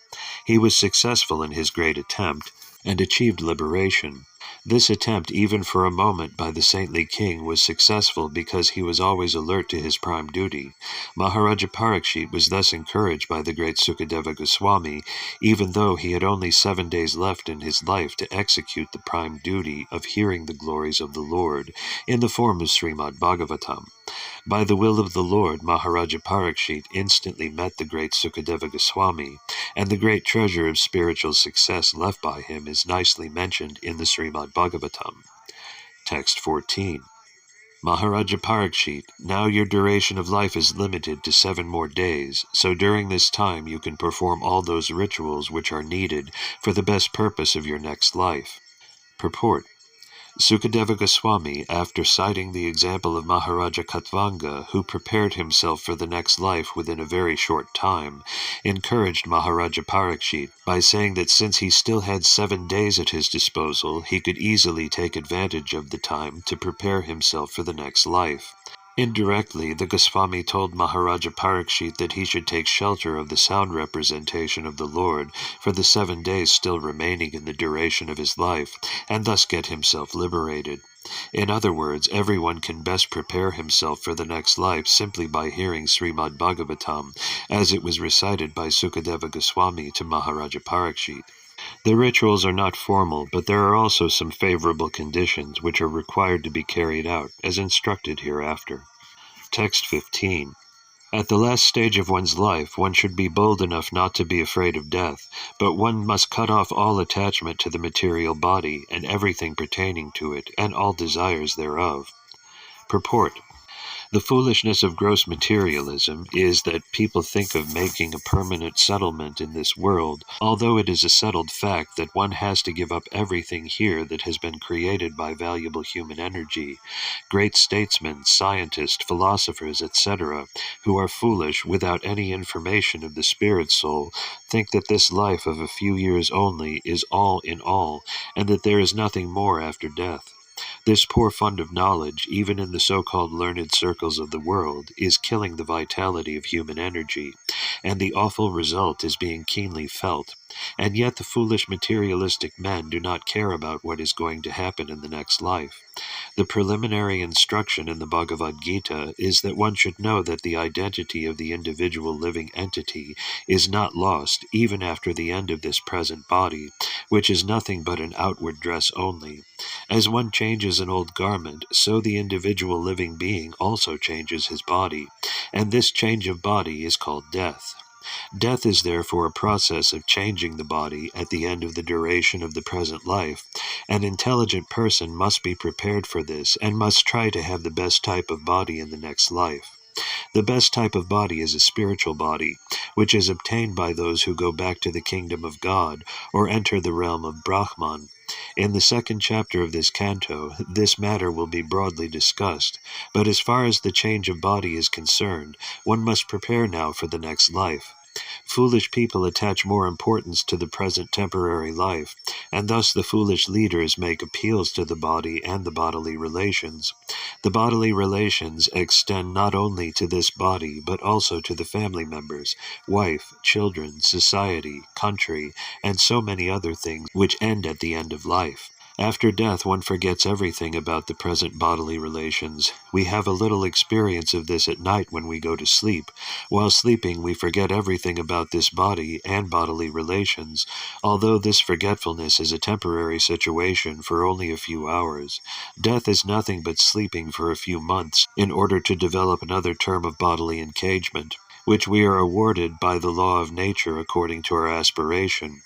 He was successful in his great attempt, and achieved liberation. This attempt, even for a moment, by the saintly king was successful because he was always alert to his prime duty. Maharaja Parikshit was thus encouraged by the great Sukadeva Goswami, even though he had only 7 days left in his life to execute the prime duty of hearing the glories of the Lord in the form of Srimad Bhagavatam. By the will of the Lord, Maharaja Parikshit instantly met the great Sukadeva Goswami, and the great treasure of spiritual success left by him is nicely mentioned in the Srimad Bhagavatam. Text 14. Maharaja Parikshit, now your duration of life is limited to 7 more days, so during this time you can perform all those rituals which are needed for the best purpose of your next life. Purport. Sukadeva Goswami, after citing the example of Maharaja Katvanga, who prepared himself for the next life within a very short time, encouraged Maharaja Parikshit by saying that since he still had 7 days at his disposal, he could easily take advantage of the time to prepare himself for the next life. Indirectly, the Goswami told Maharaja Parikshit that he should take shelter of the sound representation of the Lord for the 7 days still remaining in the duration of his life, and thus get himself liberated. In other words, everyone can best prepare himself for the next life simply by hearing Srimad Bhagavatam, as it was recited by Sukadeva Goswami to Maharaja Parikshit. The rituals are not formal, but there are also some favorable conditions which are required to be carried out, as instructed hereafter. Text 15. At the last stage of one's life, one should be bold enough not to be afraid of death, but one must cut off all attachment to the material body and everything pertaining to it, and all desires thereof. Purport. The foolishness of gross materialism is that people think of making a permanent settlement in this world, although it is a settled fact that one has to give up everything here that has been created by valuable human energy. Great statesmen, scientists, philosophers, etc., who are foolish without any information of the spirit soul, think that this life of a few years only is all in all, and that there is nothing more after death. This poor fund of knowledge, even in the so-called learned circles of the world, is killing the vitality of human energy, and the awful result is being keenly felt. And yet the foolish materialistic men do not care about what is going to happen in the next life. The preliminary instruction in the Bhagavad Gita is that one should know that the identity of the individual living entity is not lost even after the end of this present body, which is nothing but an outward dress only. As one changes an old garment, so the individual living being also changes his body, and this change of body is called death. Death is therefore a process of changing the body at the end of the duration of the present life. An intelligent person must be prepared for this and must try to have the best type of body in the next life. The best type of body is a spiritual body, which is obtained by those who go back to the kingdom of God or enter the realm of Brahman. In the 2nd chapter of this canto, this matter will be broadly discussed, but as far as the change of body is concerned, one must prepare now for the next life. Foolish people attach more importance to the present temporary life, and thus the foolish leaders make appeals to the body and the bodily relations. The bodily relations extend not only to this body, but also to the family members, wife, children, society, country, and so many other things which end at the end of life. After death, one forgets everything about the present bodily relations. We have a little experience of this at night when we go to sleep. While sleeping, we forget everything about this body and bodily relations, although this forgetfulness is a temporary situation for only a few hours. Death is nothing but sleeping for a few months in order to develop another term of bodily engagement, which we are awarded by the law of nature according to our aspiration.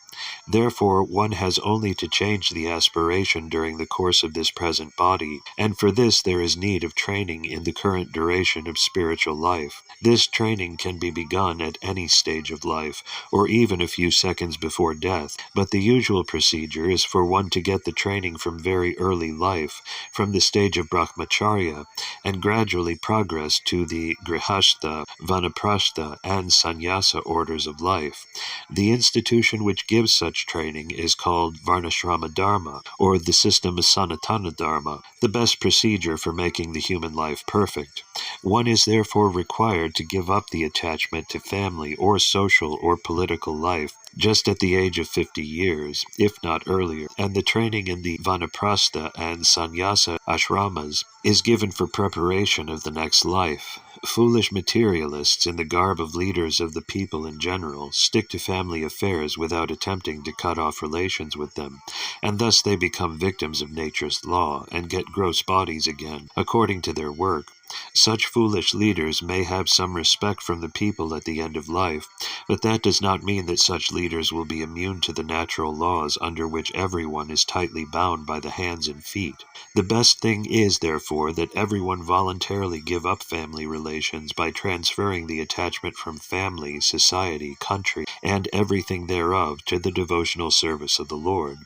Therefore, one has only to change the aspiration during the course of this present body, and for this there is need of training in the current duration of spiritual life. This training can be begun at any stage of life, or even a few seconds before death, but the usual procedure is for one to get the training from very early life, from the stage of brahmacharya, and gradually progress to the grihastha, vanaprastha, and sannyasa orders of life. The institution which gives such training is called Varnashrama Dharma, or the system of Sanatana Dharma, the best procedure for making the human life perfect. One is therefore required to give up the attachment to family or social or political life just at the age of 50 years, if not earlier, and the training in the Vanaprastha and Sannyasa ashramas is given for preparation of the next life. Foolish materialists in the garb of leaders of the people in general stick to family affairs without attempting to cut off relations with them, and thus they become victims of nature's law and get gross bodies again, according to their work. Such foolish leaders may have some respect from the people at the end of life, but that does not mean that such leaders will be immune to the natural laws under which everyone is tightly bound by the hands and feet. The best thing is, therefore, that everyone voluntarily give up family relations by transferring the attachment from family, society, country, and everything thereof to the devotional service of the Lord.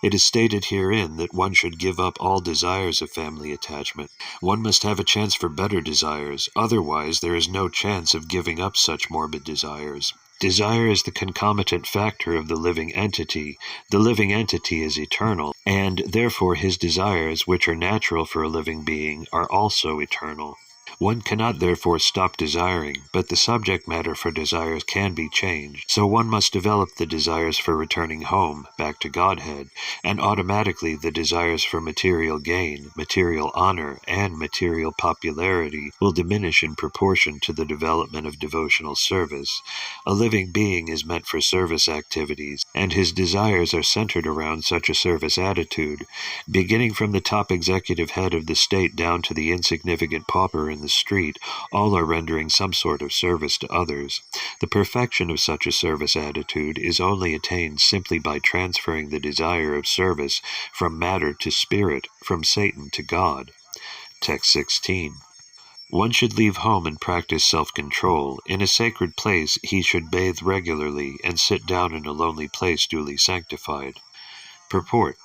It is stated herein that one should give up all desires of family attachment. One must have a chance for better desires, otherwise there is no chance of giving up such morbid desires. Desire is the concomitant factor of the living entity. The living entity is eternal, and therefore his desires, which are natural for a living being, are also eternal. One cannot therefore stop desiring, but the subject matter for desires can be changed, so one must develop the desires for returning home, back to Godhead, and automatically the desires for material gain, material honor, and material popularity will diminish in proportion to the development of devotional service. A living being is meant for service activities, and his desires are centered around such a service attitude, beginning from the top executive head of the state down to the insignificant pauper in the street. All are rendering some sort of service to others. The perfection of such a service attitude is only attained simply by transferring the desire of service from matter to spirit, from Satan to God. Text 16. One should leave home and practice self-control. In a sacred place he should bathe regularly and sit down in a lonely place duly sanctified. Purport.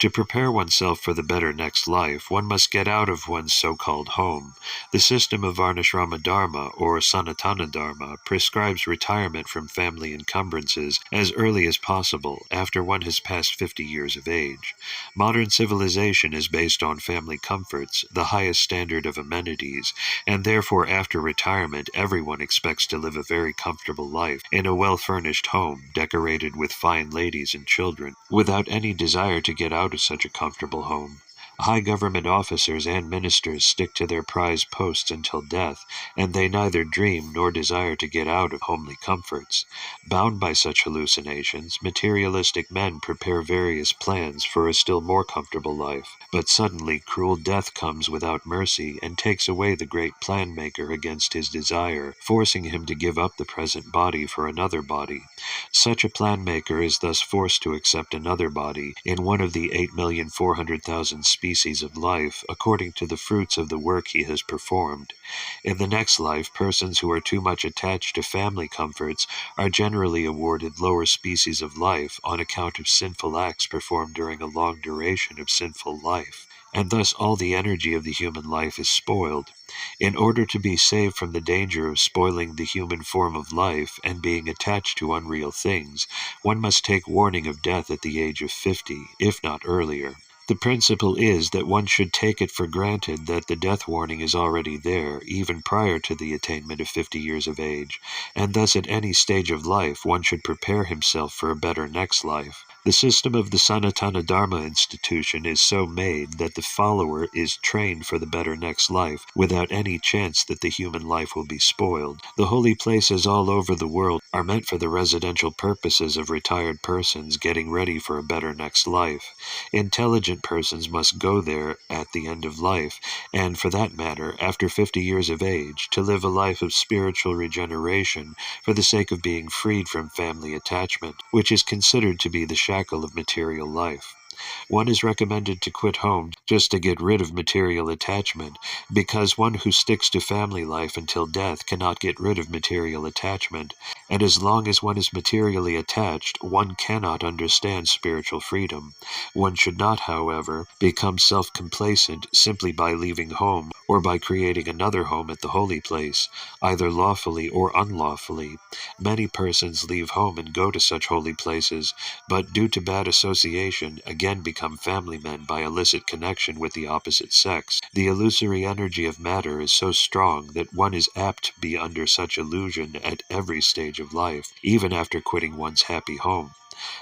To prepare oneself for the better next life, one must get out of one's so-called home. The system of Varnashrama Dharma, or Sanatana Dharma, prescribes retirement from family encumbrances as early as possible after one has passed 50 years of age. Modern civilization is based on family comforts, the highest standard of amenities, and therefore after retirement everyone expects to live a very comfortable life in a well-furnished home, decorated with fine ladies and children, without any desire to get out of such a comfortable home. High government officers and ministers stick to their prized posts until death, and they neither dream nor desire to get out of homely comforts. Bound by such hallucinations, materialistic men prepare various plans for a still more comfortable life, but suddenly cruel death comes without mercy and takes away the great plan maker against his desire, forcing him to give up the present body for another body. Such a plan maker is thus forced to accept another body in one of the 8,400,000 species of life, according to the fruits of the work he has performed. In the next life, persons who are too much attached to family comforts are generally awarded lower species of life on account of sinful acts performed during a long duration of sinful life, and thus all the energy of the human life is spoiled. In order to be saved from the danger of spoiling the human form of life and being attached to unreal things, one must take warning of death at the age of 50, if not earlier. The principle is that one should take it for granted that the death warning is already there, even prior to the attainment of 50 years of age, and thus at any stage of life one should prepare himself for a better next life. The system of the Sanatana Dharma institution is so made that the follower is trained for the better next life without any chance that the human life will be spoiled. The holy places all over the world are meant for the residential purposes of retired persons getting ready for a better next life. Intelligent persons must go there at the end of life, and for that matter, after 50 years of age, to live a life of spiritual regeneration for the sake of being freed from family attachment, which is considered to be the shackle of material life. One is recommended to quit home just to get rid of material attachment, because one who sticks to family life until death cannot get rid of material attachment, and as long as one is materially attached, one cannot understand spiritual freedom. One should not, however, become self-complacent simply by leaving home or by creating another home at the holy place, either lawfully or unlawfully. Many persons leave home and go to such holy places, but due to bad association, again become family men by illicit connection with the opposite sex. The illusory energy of matter is so strong that one is apt to be under such illusion at every stage of life, even after quitting one's happy home.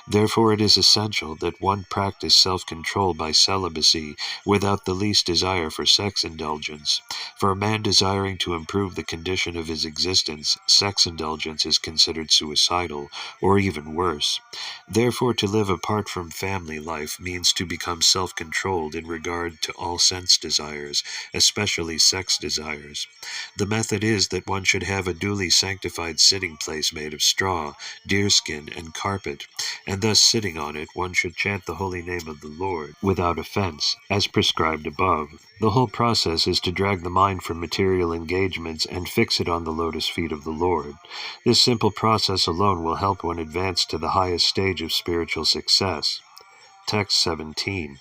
Therefore it is essential that one practice self-control by celibacy without the least desire for sex indulgence. For a man desiring to improve the condition of his existence, sex indulgence is considered suicidal, or even worse. Therefore to live apart from family life means to become self-controlled in regard to all sense desires, especially sex desires. The method is that one should have a duly sanctified sitting place made of straw, deerskin, and carpet, and thus sitting on it one should chant the holy name of the Lord without offense, as prescribed above. The whole process is to drag the mind from material engagements and fix it on the lotus feet of the Lord. This simple process alone will help one advance to the highest stage of spiritual success. Text 17.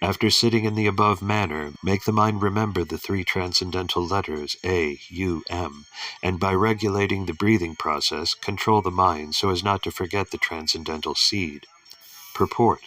After sitting in the above manner, make the mind remember the three transcendental letters A, U, M, and by regulating the breathing process, control the mind so as not to forget the transcendental seed. Purport.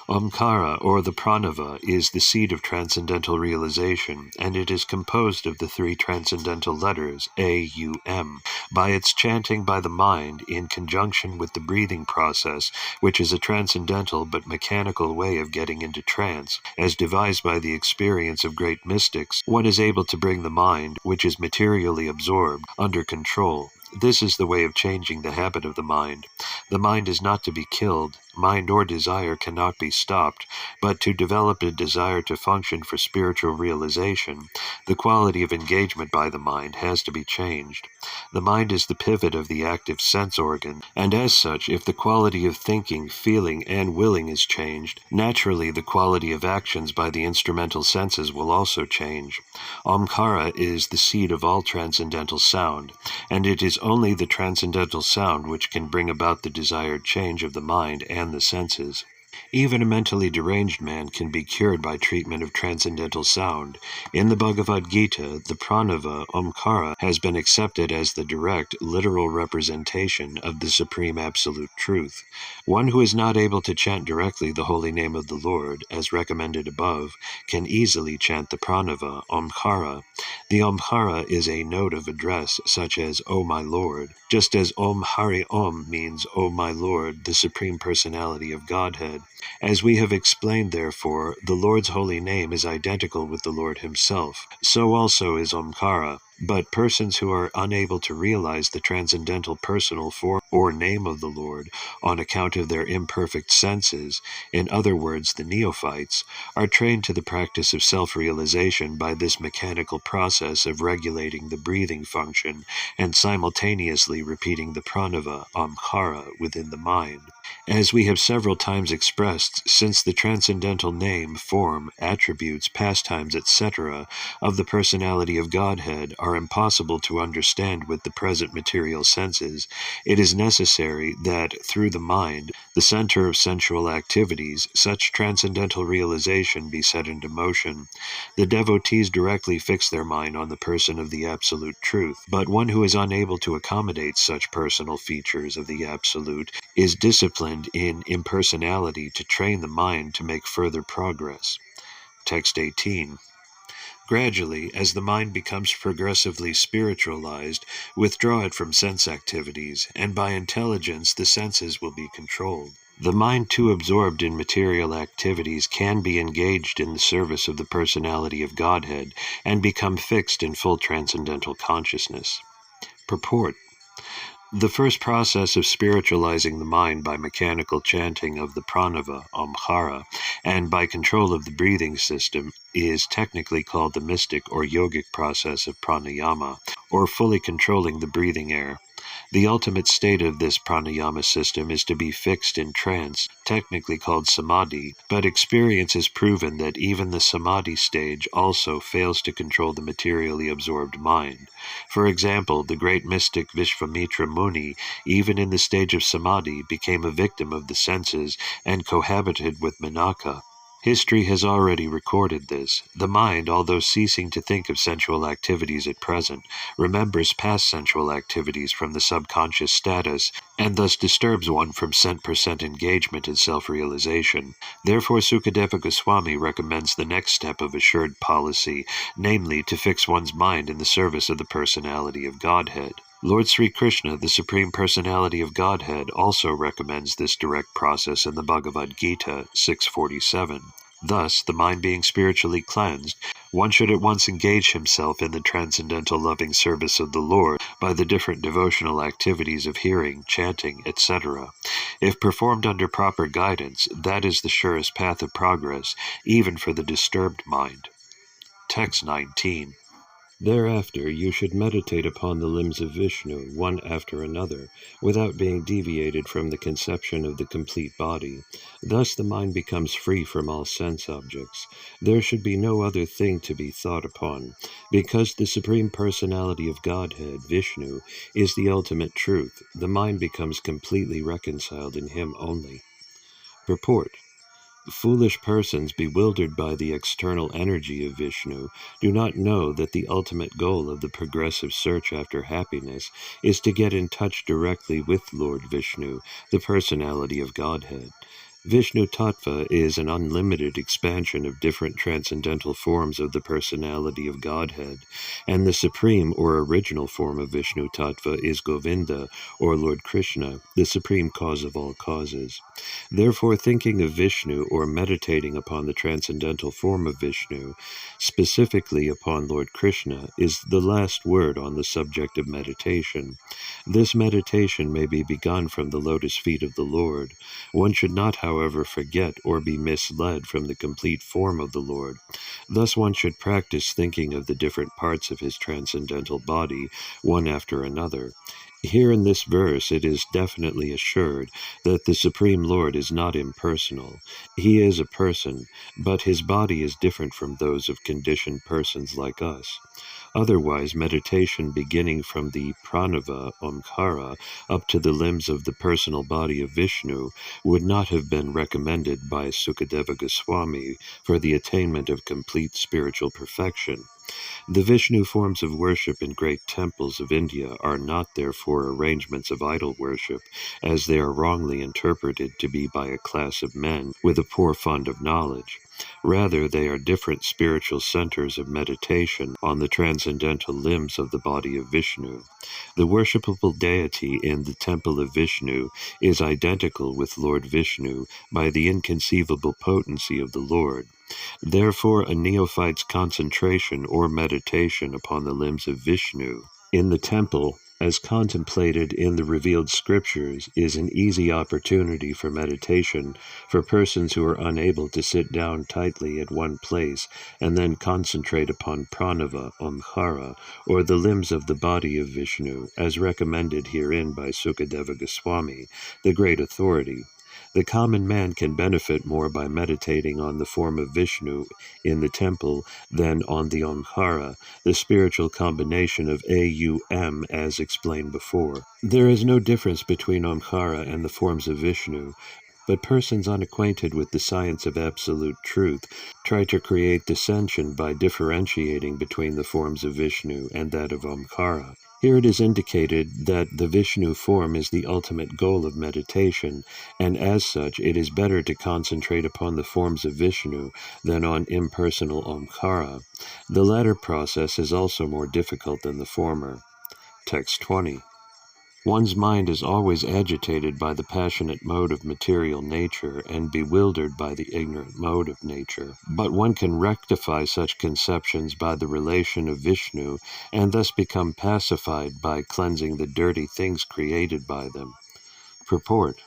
Omkara, or the pranava, is the seed of transcendental realization, and it is composed of the three transcendental letters, A, U, M. By its chanting by the mind, in conjunction with the breathing process, which is a transcendental but mechanical way of getting into trance, as devised by the experience of great mystics, one is able to bring the mind, which is materially absorbed, under control. This is the way of changing the habit of the mind. The mind is not to be killed. Mind or desire cannot be stopped, but to develop a desire to function for spiritual realization, the quality of engagement by the mind has to be changed. The mind is the pivot of the active sense organ, and as such, if the quality of thinking, feeling, and willing is changed, naturally the quality of actions by the instrumental senses will also change. Omkara is the seed of all transcendental sound, and it is only the transcendental sound which can bring about the desired change of the mind and the senses. Even a mentally deranged man can be cured by treatment of transcendental sound. In the Bhagavad Gita, the pranava, Omkara, has been accepted as the direct, literal representation of the Supreme Absolute Truth. One who is not able to chant directly the holy name of the Lord, as recommended above, can easily chant the pranava, Omkara. The Omkara is a note of address, such as, O my Lord, just as Om Hari Om means, O my Lord, the Supreme Personality of Godhead. As we have explained, therefore, the Lord's holy name is identical with the Lord himself. So also is Omkara. But persons who are unable to realize the transcendental personal form or name of the Lord on account of their imperfect senses, in other words, the neophytes, are trained to the practice of self-realization by this mechanical process of regulating the breathing function and simultaneously repeating the pranava, Omkara, within the mind. As we have several times expressed, since the transcendental name, form, attributes, pastimes, etc. of the personality of Godhead are impossible to understand with the present material senses, it is necessary that, through the mind, the center of sensual activities, such transcendental realization be set into motion. The devotees directly fix their mind on the person of the Absolute Truth, but one who is unable to accommodate such personal features of the Absolute is disciplined in impersonality to train the mind to make further progress. Text 18. Gradually, as the mind becomes progressively spiritualized, withdraw it from sense activities, and by intelligence the senses will be controlled. The mind too absorbed in material activities can be engaged in the service of the personality of Godhead and become fixed in full transcendental consciousness. Purport. The first process of spiritualizing the mind by mechanical chanting of the pranava, omkara, and by control of the breathing system is technically called the mystic or yogic process of pranayama, or fully controlling the breathing air. The ultimate state of this pranayama system is to be fixed in trance, technically called samadhi, but experience has proven that even the samadhi stage also fails to control the materially absorbed mind. For example, the great mystic Vishvamitra Muni, even in the stage of samadhi, became a victim of the senses and cohabited with Menaka. History has already recorded this. The mind, although ceasing to think of sensual activities at present, remembers past sensual activities from the subconscious status, and thus disturbs one from cent% engagement in self-realization. Therefore, Sukadeva Goswami recommends the next step of assured policy, namely to fix one's mind in the service of the personality of Godhead. Lord Sri Krishna, the Supreme Personality of Godhead, also recommends this direct process in the Bhagavad Gita 6:47. Thus, the mind being spiritually cleansed, one should at once engage himself in the transcendental loving service of the Lord by the different devotional activities of hearing, chanting, etc. If performed under proper guidance, that is the surest path of progress, even for the disturbed mind. Text 19. Thereafter you should meditate upon the limbs of Vishnu, one after another, without being deviated from the conception of the complete body. Thus the mind becomes free from all sense objects. There should be no other thing to be thought upon, because the Supreme Personality of Godhead, Vishnu, is the ultimate truth. The mind becomes completely reconciled in him only. Purport. Foolish persons, bewildered by the external energy of Vishnu, do not know that the ultimate goal of the progressive search after happiness is to get in touch directly with Lord Vishnu, the personality of Godhead. Vishnu Tattva is an unlimited expansion of different transcendental forms of the personality of Godhead, and the supreme or original form of Vishnu Tattva is Govinda, or Lord Krishna, the supreme cause of all causes. Therefore, thinking of Vishnu or meditating upon the transcendental form of Vishnu, specifically upon Lord Krishna, is the last word on the subject of meditation. This meditation may be begun from the lotus feet of the Lord. One should not, however, forget or be misled from the complete form of the Lord. Thus one should practice thinking of the different parts of his transcendental body, one after another. Here in this verse it is definitely assured that the Supreme Lord is not impersonal. He is a person, but his body is different from those of conditioned persons like us. Otherwise, meditation beginning from the pranava, omkara, up to the limbs of the personal body of Vishnu would not have been recommended by Sukadeva Goswami for the attainment of complete spiritual perfection. The Vishnu forms of worship in great temples of India are not therefore arrangements of idol worship, as they are wrongly interpreted to be by a class of men with a poor fund of knowledge. Rather, they are different spiritual centers of meditation on the transcendental limbs of the body of Vishnu. The worshipable deity in the temple of Vishnu is identical with Lord Vishnu by the inconceivable potency of the Lord. Therefore, a neophyte's concentration or meditation upon the limbs of Vishnu in the temple, as contemplated in the revealed scriptures, is an easy opportunity for meditation for persons who are unable to sit down tightly at one place and then concentrate upon pranava, omkara, or the limbs of the body of Vishnu, as recommended herein by Sukadeva Goswami, the great authority. The common man can benefit more by meditating on the form of Vishnu in the temple than on the Omkara, the spiritual combination of AUM as explained before. There is no difference between Omkara and the forms of Vishnu, but persons unacquainted with the science of absolute truth try to create dissension by differentiating between the forms of Vishnu and that of Omkara. Here it is indicated that the Vishnu form is the ultimate goal of meditation, and as such it is better to concentrate upon the forms of Vishnu than on impersonal Omkara. The latter process is also more difficult than the former. Text 20. One's mind is always agitated by the passionate mode of material nature and bewildered by the ignorant mode of nature. But one can rectify such conceptions by the relation of Vishnu and thus become pacified by cleansing the dirty things created by them. Purport.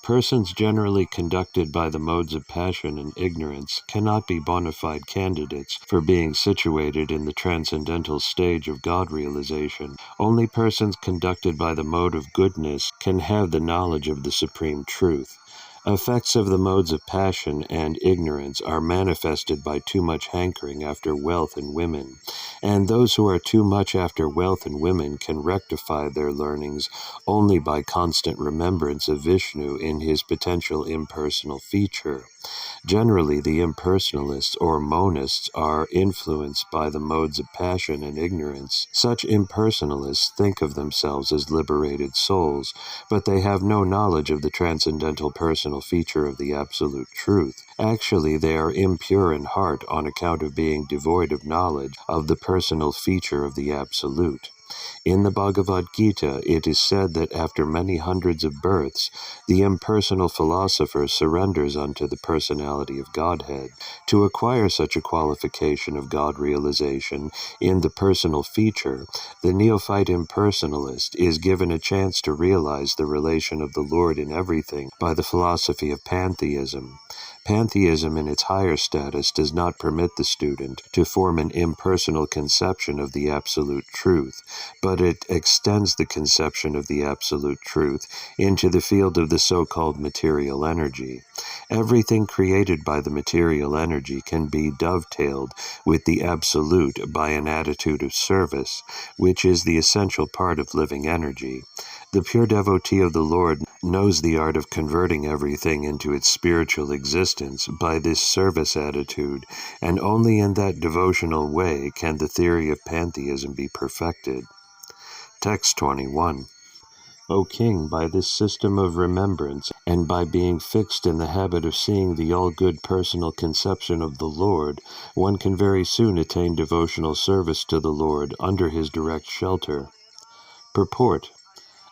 Persons generally conducted by the modes of passion and ignorance cannot be bona fide candidates for being situated in the transcendental stage of God realization. Only persons conducted by the mode of goodness can have the knowledge of the supreme truth. Effects of the modes of passion and ignorance are manifested by too much hankering after wealth and women, and those who are too much after wealth and women can rectify their learnings only by constant remembrance of Vishnu in his potential impersonal feature. Generally, the impersonalists or monists are influenced by the modes of passion and ignorance. Such impersonalists think of themselves as liberated souls, but they have no knowledge of the transcendental personal feature of the Absolute Truth. Actually, they are impure in heart on account of being devoid of knowledge of the personal feature of the Absolute. In the Bhagavad Gita, it is said that after many hundreds of births, the impersonal philosopher surrenders unto the personality of Godhead. To acquire such a qualification of God realization in the personal feature, the neophyte impersonalist is given a chance to realize the relation of the Lord in everything by the philosophy of pantheism. Pantheism in its higher status does not permit the student to form an impersonal conception of the Absolute Truth, but it extends the conception of the Absolute Truth into the field of the so-called material energy. Everything created by the material energy can be dovetailed with the Absolute by an attitude of service, which is the essential part of living energy. The pure devotee of the Lord knows the art of converting everything into its spiritual existence by this service attitude, and only in that devotional way can the theory of pantheism be perfected. Text 21. O King, by this system of remembrance, and by being fixed in the habit of seeing the all-good personal conception of the Lord, one can very soon attain devotional service to the Lord under his direct shelter. Purport.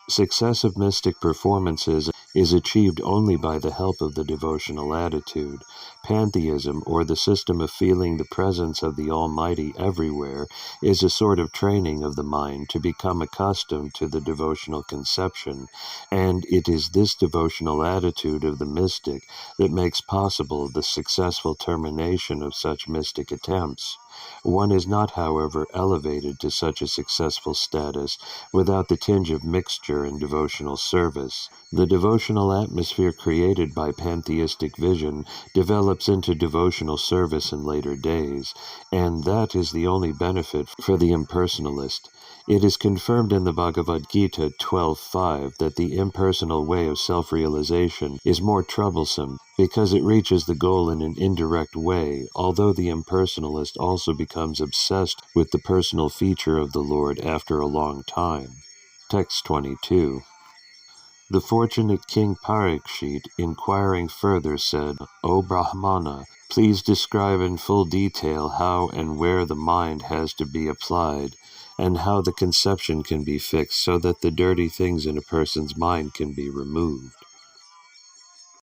Successive mystic performances is achieved only by the help of the devotional attitude. Pantheism, or the system of feeling the presence of the Almighty everywhere, is a sort of training of the mind to become accustomed to the devotional conception, and it is this devotional attitude of the mystic that makes possible the successful termination of such mystic attempts. One is not, however, elevated to such a successful status without the tinge of mixture in devotional service. The devotional atmosphere created by pantheistic vision develops into devotional service in later days, and that is the only benefit for the impersonalist. It is confirmed in the Bhagavad Gita 12.5 that the impersonal way of self-realization is more troublesome because it reaches the goal in an indirect way, although the impersonalist also becomes obsessed with the personal feature of the Lord after a long time. Text 22. The fortunate King Parikshit, inquiring further, said, O Brahmana, please describe in full detail how and where the mind has to be applied, and how the conception can be fixed so that the dirty things in a person's mind can be removed.